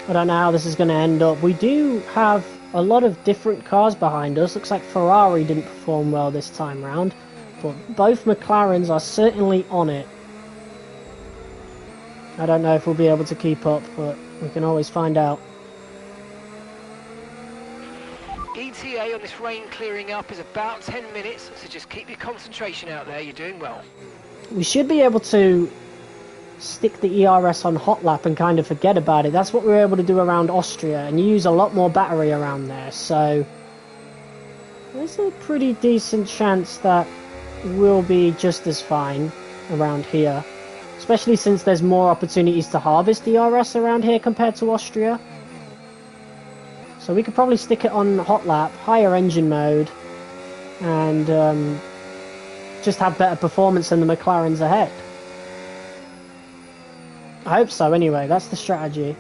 I don't know how this is going to end up. We do have a lot of different cars behind us. Looks like Ferrari didn't perform well this time round, but both McLarens are certainly on it. I don't know if we'll be able to keep up, but we can always find out. ETA on this rain clearing up is about 10 minutes, so just keep your concentration out there. You're doing well. We should be able to stick the ERS on hot lap and kind of forget about it. That's what we were able to do around Austria, and you use a lot more battery around there, so there's a pretty decent chance that we'll be just as fine around here, especially since there's more opportunities to harvest ERS around here compared to Austria. So we could probably stick it on hot lap, higher engine mode, and just have better performance than the McLarens ahead. I hope so anyway, that's the strategy.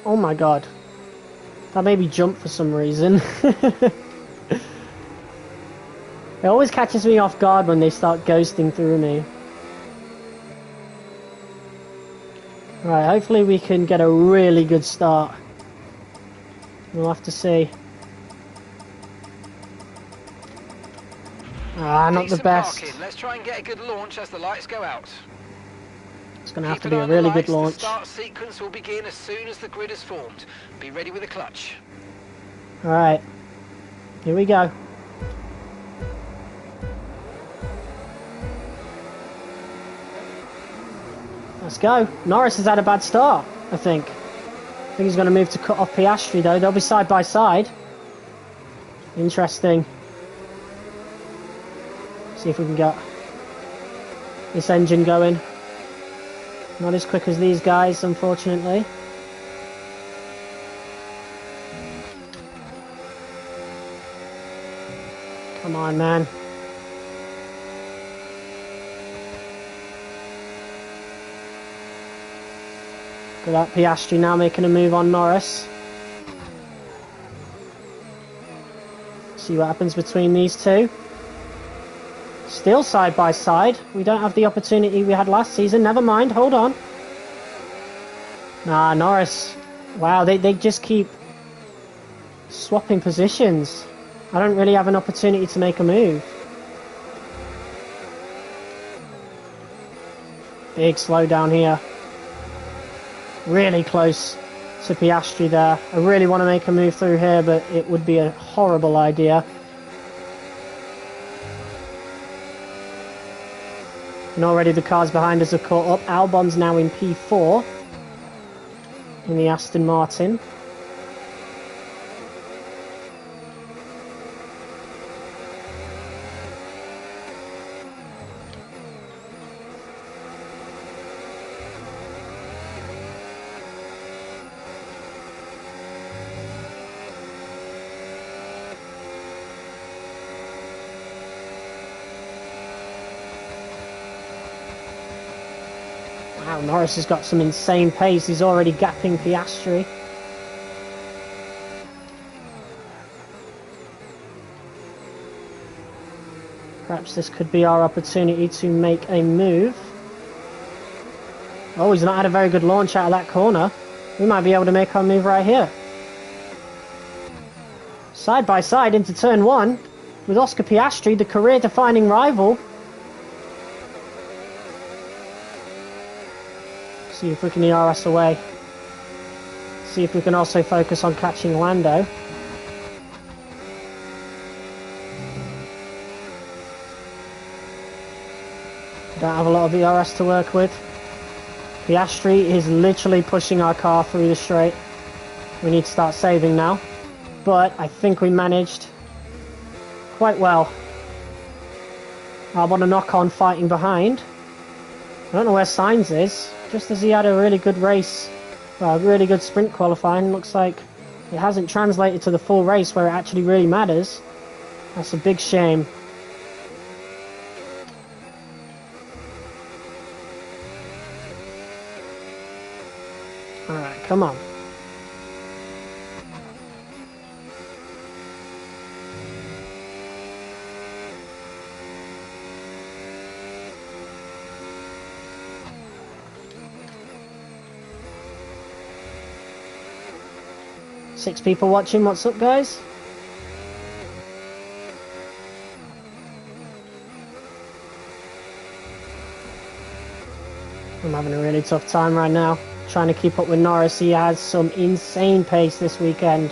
Oh my god. That made me jump for some reason. It always catches me off guard when they start ghosting through me. Right, hopefully we can get a really good start. We'll have to see. Ah, not the best. Parking. Let's try and get a good launch as the lights go out. going to have to be a really good launch. The start sequence will begin as soon as the grid is formed. Be ready with the clutch. Alright. Here we go. Let's go. Norris has had a bad start, I think. I think he's going to move to cut off Piastri, though. They'll be side by side. Interesting. See if we can get this engine going. Not as quick as these guys, unfortunately. Come on, man. Look at that, Piastri now making a move on Norris. See what happens between these two. Still side by side. We don't have the opportunity we had last season. Never mind, hold on. Nah, Norris. Wow, they just keep swapping positions. I don't really have an opportunity to make a move. Big slowdown here. Really close to Piastri there. I really want to make a move through here, but it would be a horrible idea. And already the cars behind us have caught up. Albon's now in P4 in the Aston Martin. Wow, Norris has got some insane pace. He's already gapping Piastri. Perhaps this could be our opportunity to make a move. Oh, he's not had a very good launch out of that corner. We might be able to make our move right here. Side by side into turn 1 with Oscar Piastri, the career-defining rival. See if we can ERS away. See if we can also focus on catching Lando. Don't have a lot of ERS to work with. Piastri is literally pushing our car through the straight. We need to start saving now. But I think we managed quite well. I want to knock on fighting behind. I don't know where Sainz is. Just as he had a really good race, well, a really good sprint qualifying, looks like it hasn't translated to the full race where it actually really matters. That's a big shame. Alright, come on. Six people watching, what's up guys? I'm having a really tough time right now, trying to keep up with Norris. He has some insane pace this weekend.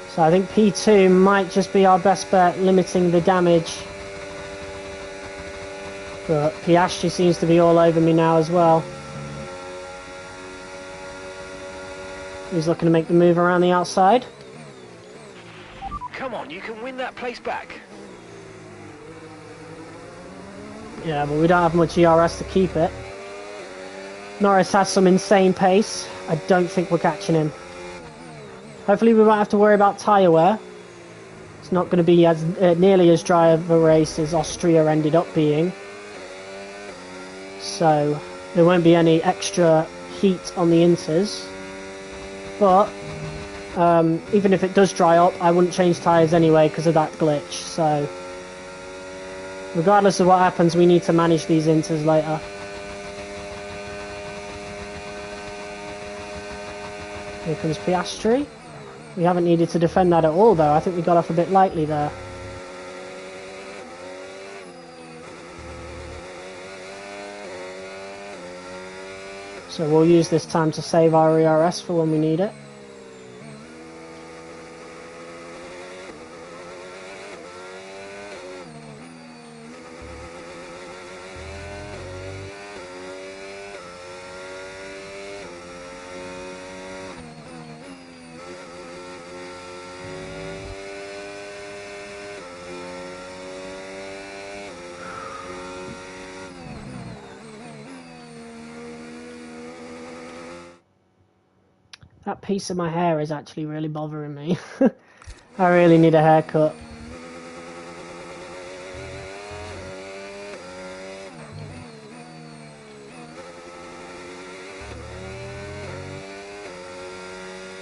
So I think P2 might just be our best bet, limiting the damage. But Piastri seems to be all over me now as well. He's looking to make the move around the outside. Come on, you can win that place back. Yeah, but we don't have much ERS to keep it. Norris has some insane pace. I don't think we're catching him. Hopefully we won't have to worry about tyre wear. It's not going to be as nearly as dry of a race as Austria ended up being. So there won't be any extra heat on the inters. But even if it does dry up, I wouldn't change tyres anyway because of that glitch. So regardless of what happens, we need to manage these inters later. Here comes Piastri. We haven't needed to defend that at all though. I think we got off a bit lightly there. So we'll use this time to save our ERS for when we need it. That piece of my hair is actually really bothering me. I really need a haircut.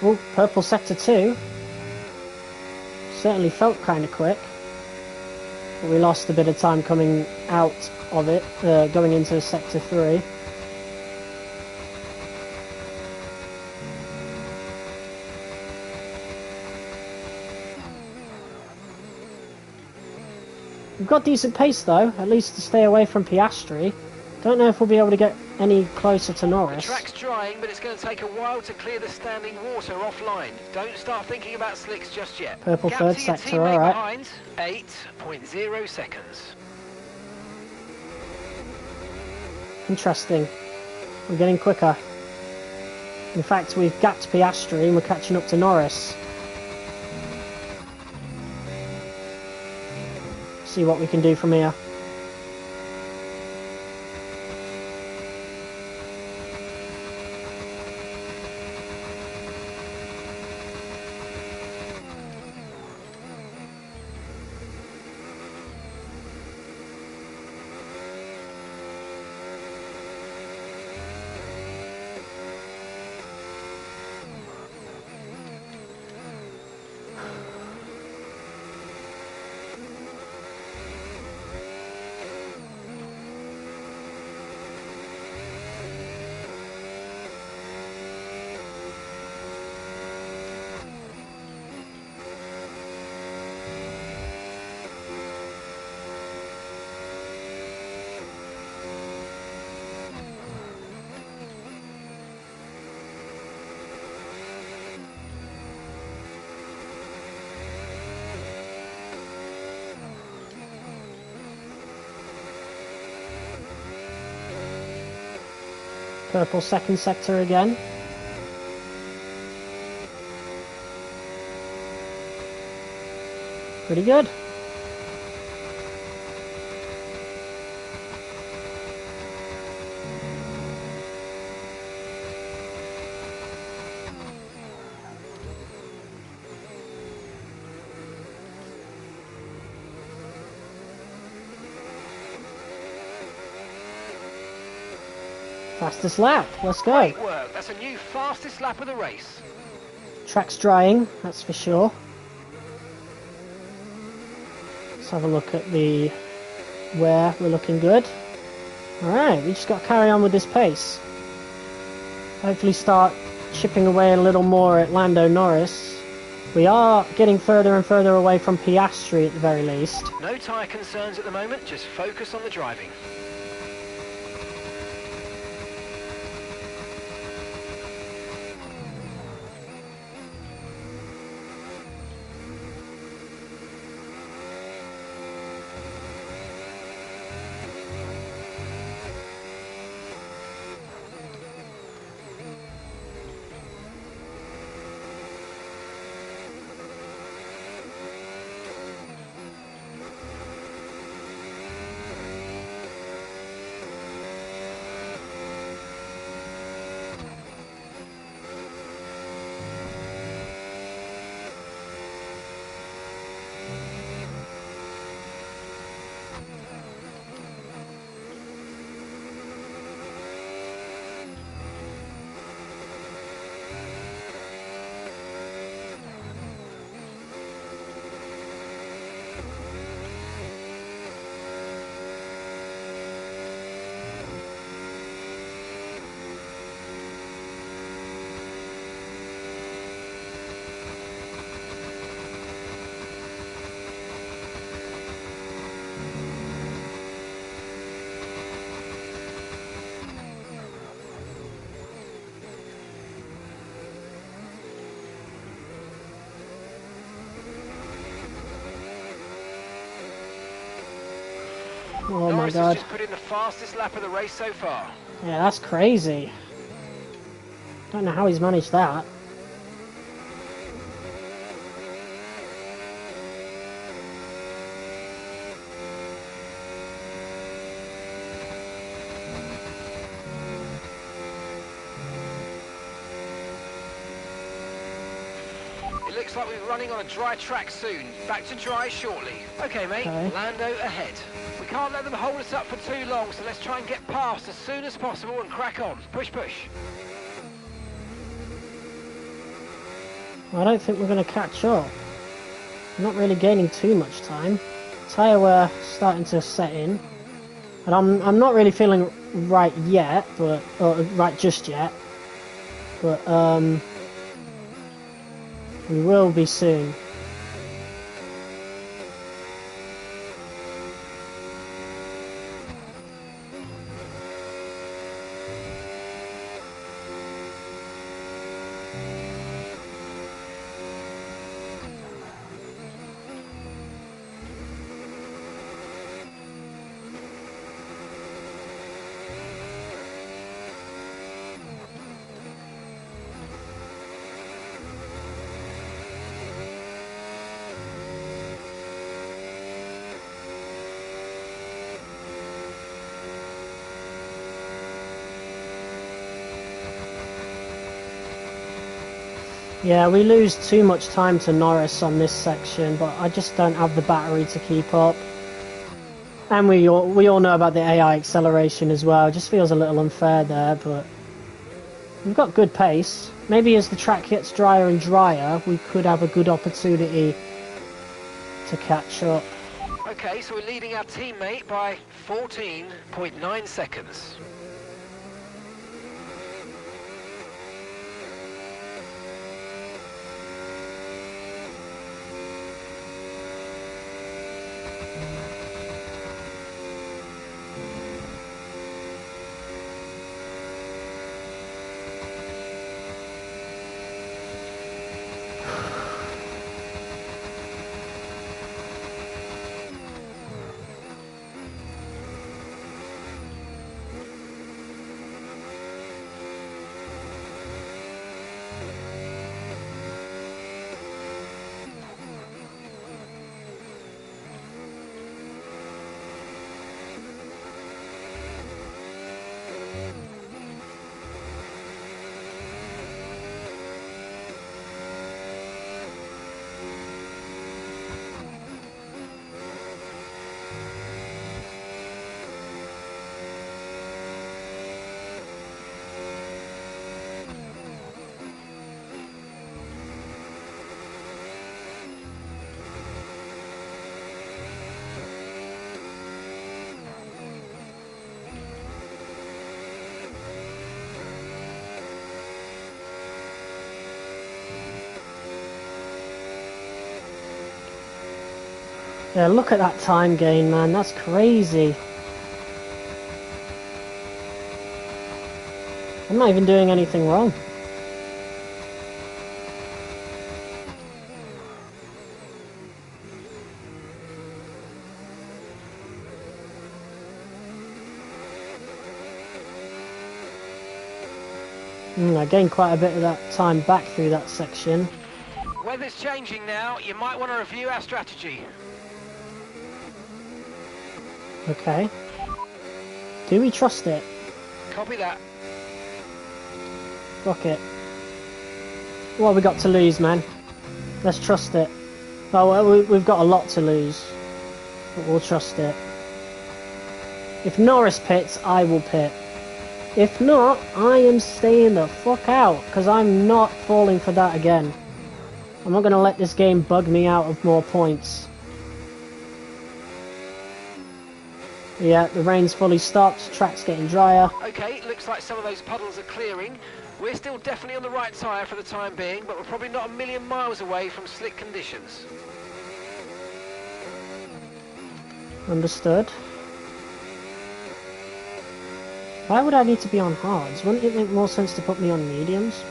Oh, purple sector 2. Certainly felt kind of quick. But we lost a bit of time coming out of it, going into sector 3. We've got decent pace though, at least to stay away from Piastri. Don't know if we'll be able to get any closer to Norris. The track's drying, but it's going to take a while to clear the standing water offline. Don't start thinking about slicks just yet. Purple Gap third to your sector, teammate alright. behind, 8.0 seconds. Interesting. We're getting quicker. In fact, we've gapped Piastri and we're catching up to Norris. See what we can do from here. Purple second sector again. Pretty good. Fastest lap, let's go. Great work, that's a new fastest lap of the race. Track's drying, that's for sure. Let's have a look at the wear, we're looking good. Alright, we just got to carry on with this pace. Hopefully start chipping away a little more at Lando Norris. We are getting further and further away from Piastri at the very least. No tyre concerns at the moment, just focus on the driving. Oh my Norris god. has just put in the fastest lap of the race so far. Yeah, that's crazy. Don't know how he's managed that. It looks like we're running on a dry track soon. Back to dry shortly. Okay, mate. Okay. Lando ahead. We can't let them hold us up for too long, so let's try and get past as soon as possible and crack on. Push, push. I don't think we're going to catch up. We're not really gaining too much time. Tyre wear starting to set in. And I'm not really feeling right yet, but right just yet. But we will be soon. Yeah, we lose too much time to Norris on this section, but I just don't have the battery to keep up. And we all know about the AI acceleration as well. It just feels a little unfair there, but we've got good pace. Maybe as the track gets drier and drier, we could have a good opportunity to catch up. Okay, so we're leading our teammate by 14.9 seconds. Yeah, look at that time gain, man. That's crazy. I'm not even doing anything wrong. I gained quite a bit of that time back through that section. Weather's changing now. You might want to review our strategy. Okay. Do we trust it? Copy that. Fuck it. What have we got to lose, man? Let's trust it. Oh, well, we've got a lot to lose. But we'll trust it. If Norris pits, I will pit. If not, I am staying the fuck out. Because I'm not falling for that again. I'm not going to let this game bug me out of more points. Yeah, the rain's fully stopped, track's getting drier. Okay, looks like some of those puddles are clearing. We're still definitely on the right tyre for the time being, but we're probably not a million miles away from slick conditions. Understood. Why would I need to be on hards? Wouldn't it make more sense to put me on mediums?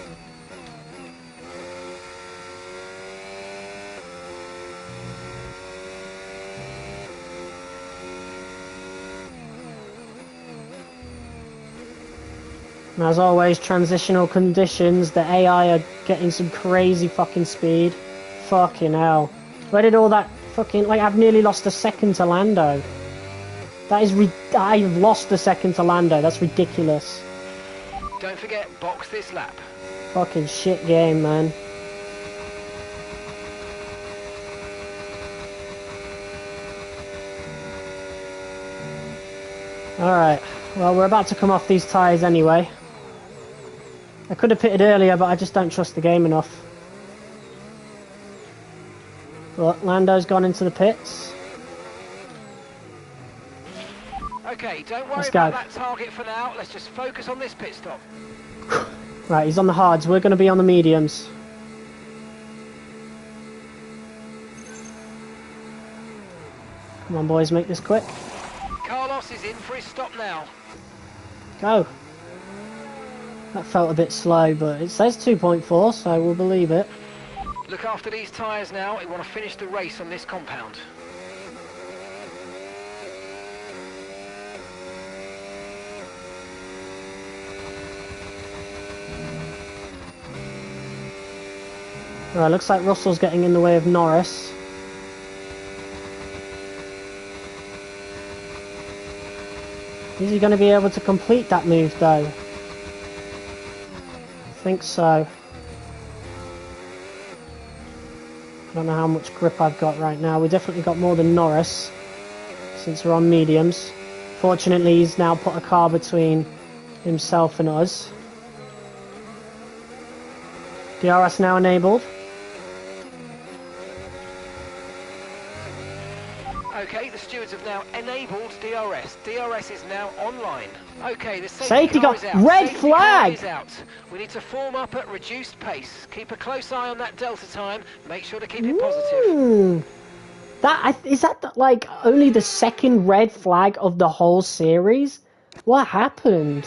And as always, transitional conditions, the AI are getting some crazy fucking speed. Fucking hell. Where did all that fucking... Like, I've nearly lost a second to Lando. That is... I've lost a second to Lando. That's ridiculous. Don't forget, box this lap. Fucking shit game, man. Alright. Well, we're about to come off these tyres anyway. I could have pitted earlier, but I just don't trust the game enough. But Lando's gone into the pits. Okay, don't worry about that target for now. Let's just focus on this pit stop. Right, he's on the hards. We're going to be on the mediums. Come on, boys, make this quick. Carlos is in for his stop now. Go. That felt a bit slow, but it says 2.4, so we'll believe it. Look after these tyres now. We want to finish the race on this compound. Right, looks like Russell's getting in the way of Norris. Is he going to be able to complete that move, though? I think so. I don't know how much grip I've got right now. We definitely got more than Norris, since we're on mediums. Fortunately, he's now put a car between himself and us. DRS now enabled. Okay, the stewards have now enabled DRS. DRS is now online. Okay, the Safety car car is out. red Safety flag! car is out. We need to form up at reduced pace. Keep a close eye on that delta time. Make sure to keep it positive. Is that like only the second red flag of the whole series? What happened?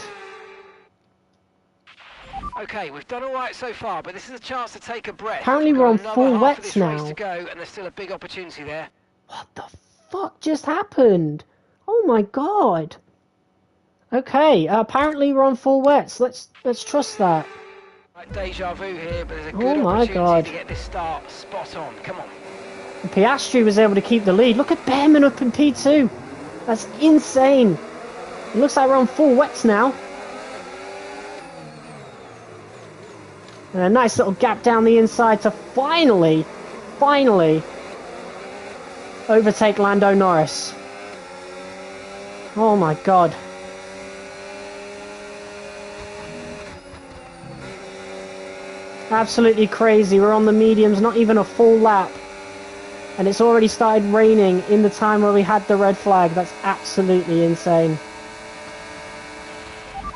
Okay, we've done all right so far, but this is a chance to take a breath. Apparently We've we're got on another full half wets of this race now. to go, and there's still a big opportunity there. What the fuck just happened? Oh my god. Okay, apparently we're on full wets. Let's trust that. Like deja vu here, but there's a good my opportunity God. to get this start spot on. Come on. And Piastri was able to keep the lead. Look at Behrman up in P2. That's insane. It looks like we're on full wets now. And a nice little gap down the inside to finally overtake Lando Norris. Oh my god. Absolutely crazy. We're on the mediums, not even a full lap. And it's already started raining in the time where we had the red flag. That's absolutely insane.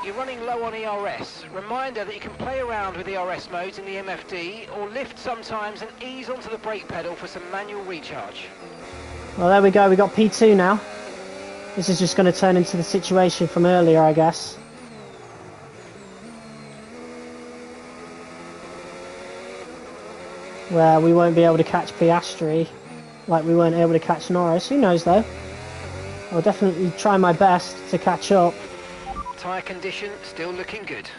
You're running low on ERS. Reminder that you can play around with ERS modes in the MFD or lift sometimes and ease onto the brake pedal for some manual recharge. Well, there we go. We got P2 now. This is just going to turn into the situation from earlier, I guess. Where we won't be able to catch Piastri like we weren't able to catch Norris. Who knows, though? I'll definitely try my best to catch up. Tyre condition still looking good.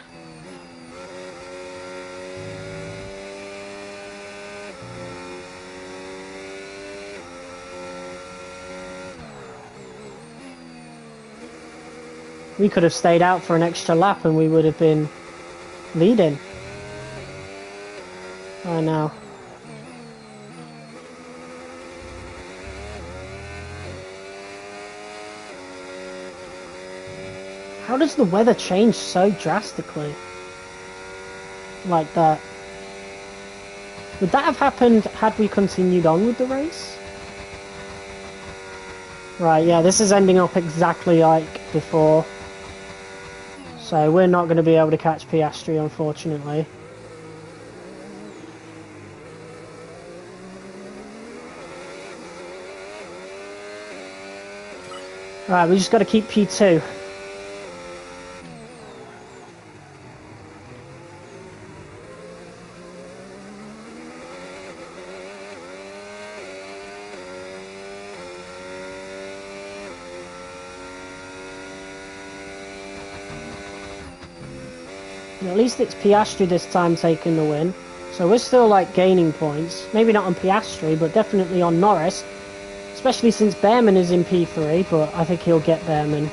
We could have stayed out for an extra lap and we would have been leading. I know. How does the weather change so drastically? Like that? Would that have happened had we continued on with the race? Right, yeah, this is ending up exactly like before. So we're not going to be able to catch Piastri, unfortunately. Alright, we just got to keep P2. At least it's Piastri this time taking the win. So we're still like gaining points. Maybe not on Piastri, but definitely on Norris. Especially since Behrman is in P3, but I think he'll get Behrman.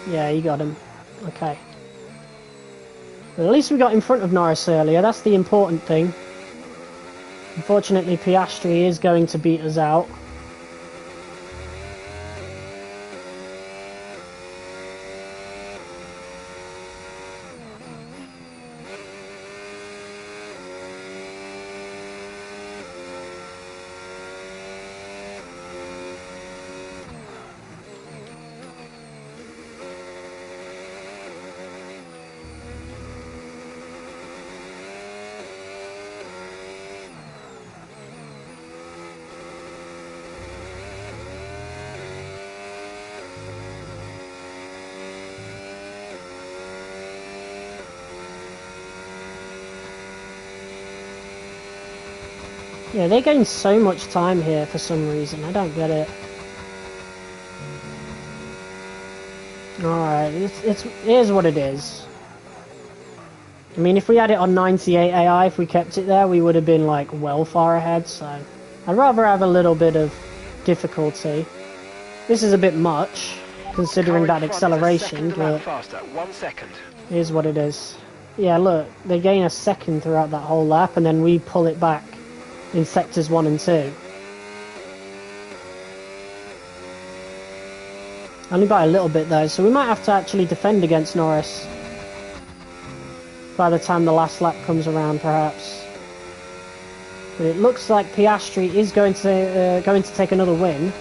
Yeah, he got him. Okay. But at least we got in front of Norris earlier, that's the important thing. Unfortunately, Piastri is going to beat us out. Yeah, they gain so much time here for some reason. I don't get it. Alright, here's what it is. I mean, if we had it on 98 AI, if we kept it there, we would have been, like, well far ahead, so... I'd rather have a little bit of difficulty. This is a bit much, considering that acceleration, but... Here's what it is. Yeah, look, they gain a second throughout that whole lap, and then we pull it back in sectors 1 and 2. Only by a little bit though, so we might have to actually defend against Norris by the time the last lap comes around, perhaps. But it looks like Piastri is going to take another win.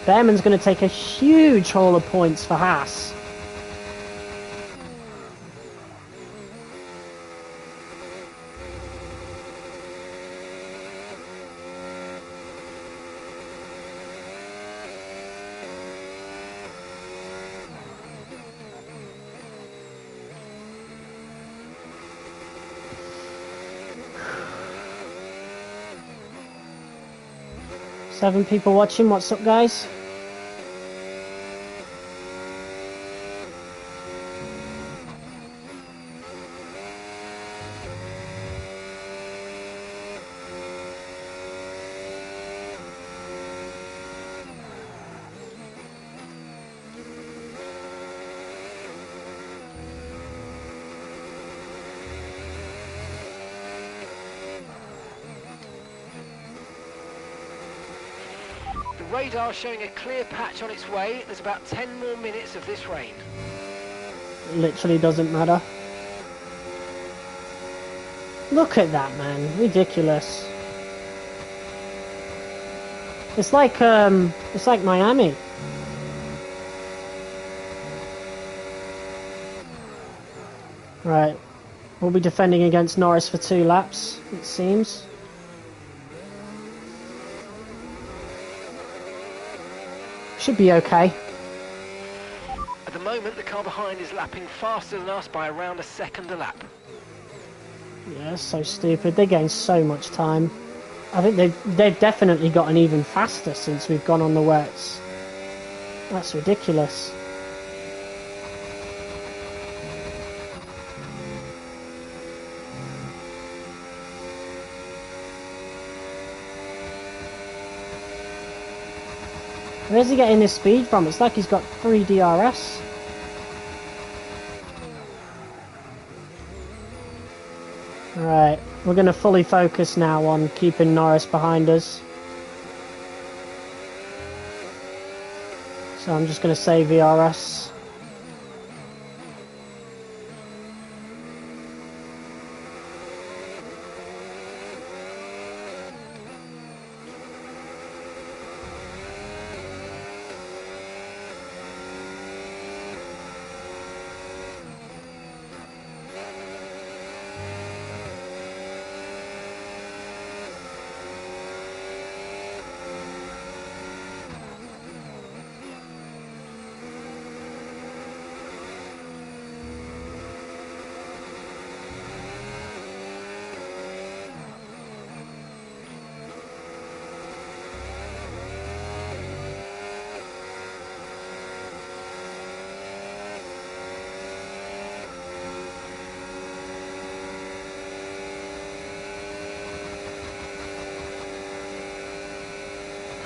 Behrman's going to take a huge haul of points for Haas. Seven people watching, what's up guys? Radar showing a clear patch on its way. There's about 10 more minutes of this rain. Literally doesn't matter. Look at that, man. Ridiculous. It's like Miami. Right. We'll be defending against Norris for 2 laps, it seems. Should be okay. At the moment, the car behind is lapping faster than us by around a second a lap. Yeah, so stupid. They gain so much time. I think they've definitely gotten even faster since we've gone on the wets. That's ridiculous. Where's he getting this speed from? It's like he's got 3 DRS. Right, we're going to fully focus now on keeping Norris behind us. So I'm just going to say VRS.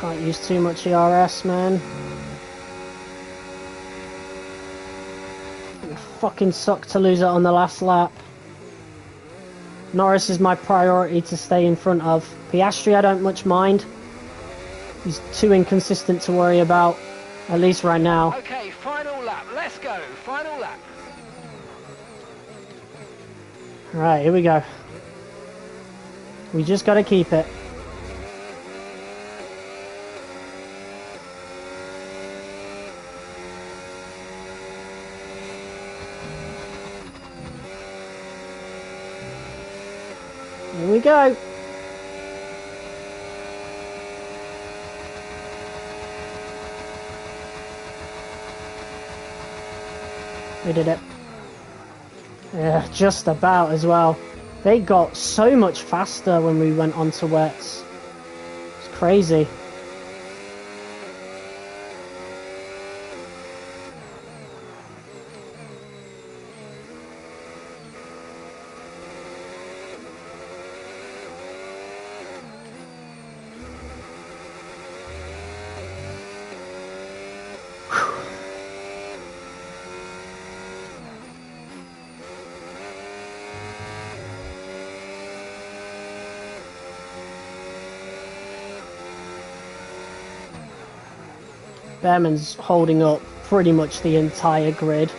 Can't use too much ERS, man. It would fucking suck to lose it on the last lap. Norris is my priority to stay in front of. Piastri I don't much mind. He's too inconsistent to worry about, at least right now. Okay, final lap. Let's go. Final lap. Right, here we go. We just got to keep it. Here we go. We did it. Yeah, just about as well. They got so much faster when we went on to wets. It's crazy. Behrman's holding up pretty much the entire grid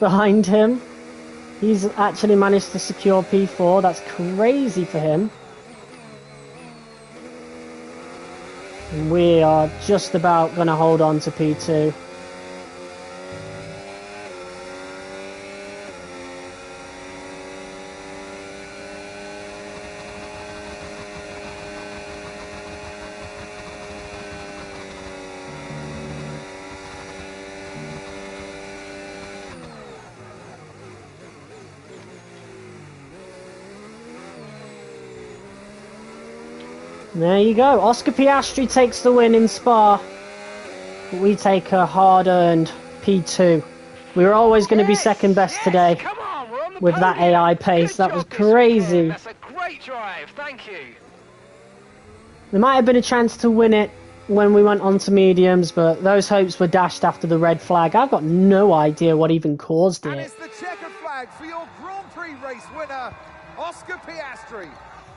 behind him. He's actually managed to secure P4. That's crazy for him. And we are just about going to hold on to P2. There you go. Oscar Piastri takes the win in Spa. We take a hard-earned P2. We were always going to be second best today. Come on, we're on the with that podium. AI pace. Good That was job this weekend. crazy. That's a great drive. Thank you. There might have been a chance to win it when we went on to mediums, but those hopes were dashed after the red flag. I've got no idea what even caused And it. it's the checker flag for your Grand Prix race winner, Oscar Piastri.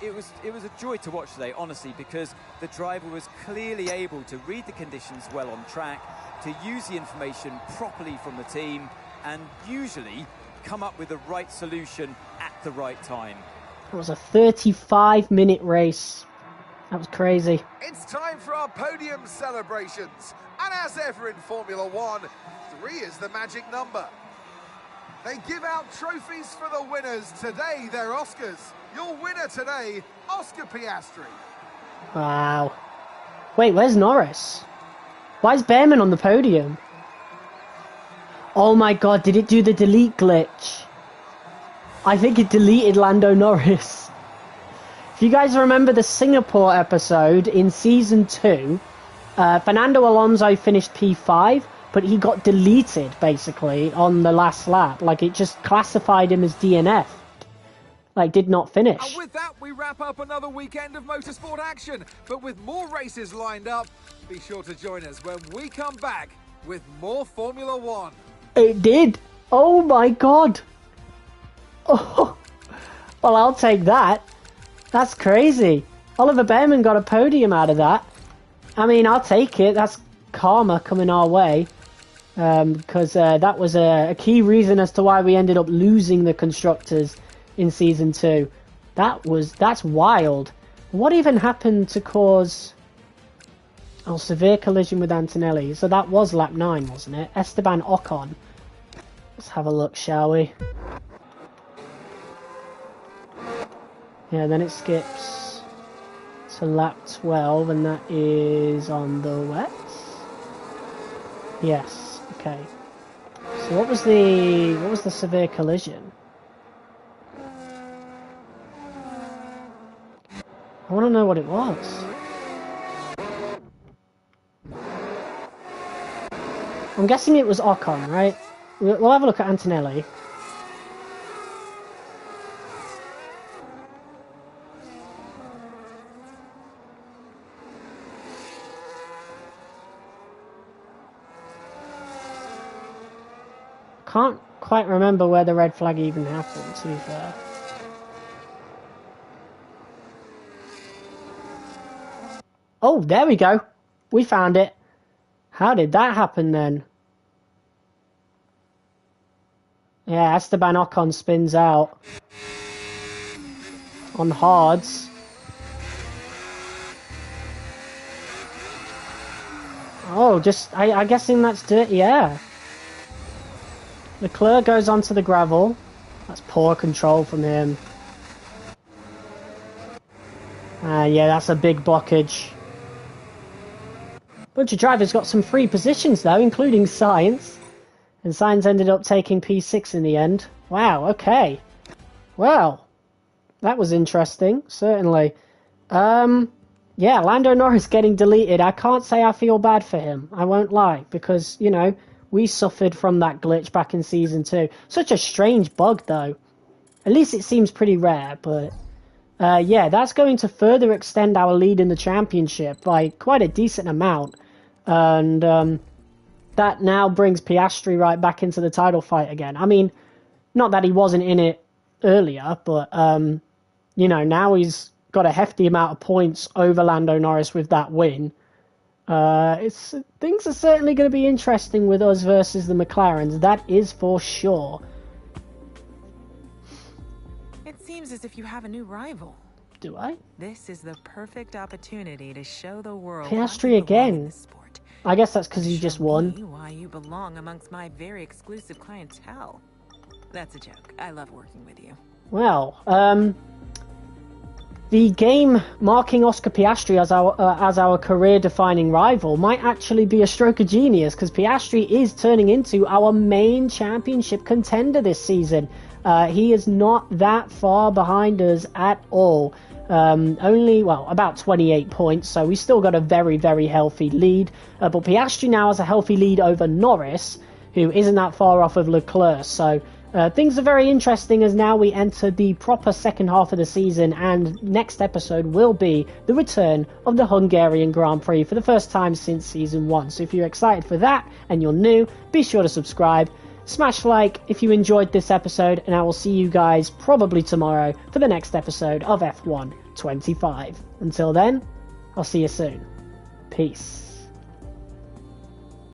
It was a joy to watch today, honestly, because the driver was clearly able to read the conditions well on track, to use the information properly from the team, and usually come up with the right solution at the right time. It was a 35-minute race. That was crazy. It's time for our podium celebrations. And as ever in Formula One, 3 is the magic number. They give out trophies for the winners. Today, they're Oscars. Your winner today, Oscar Piastri. Wow. Wait, where's Norris? Why is Behrman on the podium? Oh my god, did it do the delete glitch? I think it deleted Lando Norris. If you guys remember the Singapore episode in Season 2, Fernando Alonso finished P5, but he got deleted, basically, on the last lap. Like, it just classified him as DNF. Like, did not finish. And with that, we wrap up another weekend of motorsport action. But with more races lined up, be sure to join us when we come back with more Formula One. It did. Oh my god. Oh, well, I'll take that. That's crazy. Oliver Behrman got a podium out of that. I mean, I'll take it. That's karma coming our way. Because that was a key reason as to why we ended up losing the Constructors in Season 2. That's wild. What even happened to cause... Oh, severe collision with Antonelli. So that was lap 9, wasn't it? Esteban Ocon. Let's have a look, shall we? Yeah, then it skips to lap 12, and that is on the wets? Yes, okay. So what was the severe collision? I want to know what it was. I'm guessing it was Ocon, right? We'll have a look at Antonelli. can't quite remember where the red flag even happened, to be fair. Oh, there we go. We found it. How did that happen then? Yeah, Esteban Ocon spins out on hards. Oh, I'm guessing that's dirty air. Leclerc goes onto the gravel. That's poor control from him. Yeah, that's a big blockage. Bunch of drivers got some free positions though, including Sainz. And Sainz ended up taking P6 in the end. Wow, okay. Well, that was interesting, certainly. Yeah, Lando Norris getting deleted. I can't say I feel bad for him. I won't lie, because, you know, we suffered from that glitch back in Season 2. Such a strange bug, though. At least it seems pretty rare, but... yeah, that's going to further extend our lead in the championship by quite a decent amount. And that now brings Piastri right back into the title fight again. I mean, not that he wasn't in it earlier, but, you know, now he's got a hefty amount of points over Lando Norris with that win. Things are certainly going to be interesting with us versus the McLarens. That is for sure. It seems as if you have a new rival. Do I? This is the perfect opportunity to show the world Piastri again. I guess that's because he just won. Why you belong amongst my very exclusive clientele. That's a joke. I love working with you. Well, the game marking Oscar Piastri as our career-defining rival might actually be a stroke of genius, because Piastri is turning into our main championship contender this season. He is not that far behind us at all. Only, well, about 28 points, so we still got a very, very healthy lead. But Piastri now has a healthy lead over Norris, who isn't that far off of Leclerc. So things are very interesting as now we enter the proper second half of the season, and next episode will be the return of the Hungarian Grand Prix for the first time since Season 1. So if you're excited for that and you're new, be sure to subscribe. Smash like if you enjoyed this episode, and I will see you guys probably tomorrow for the next episode of F1 25. Until then, I'll see you soon. Peace.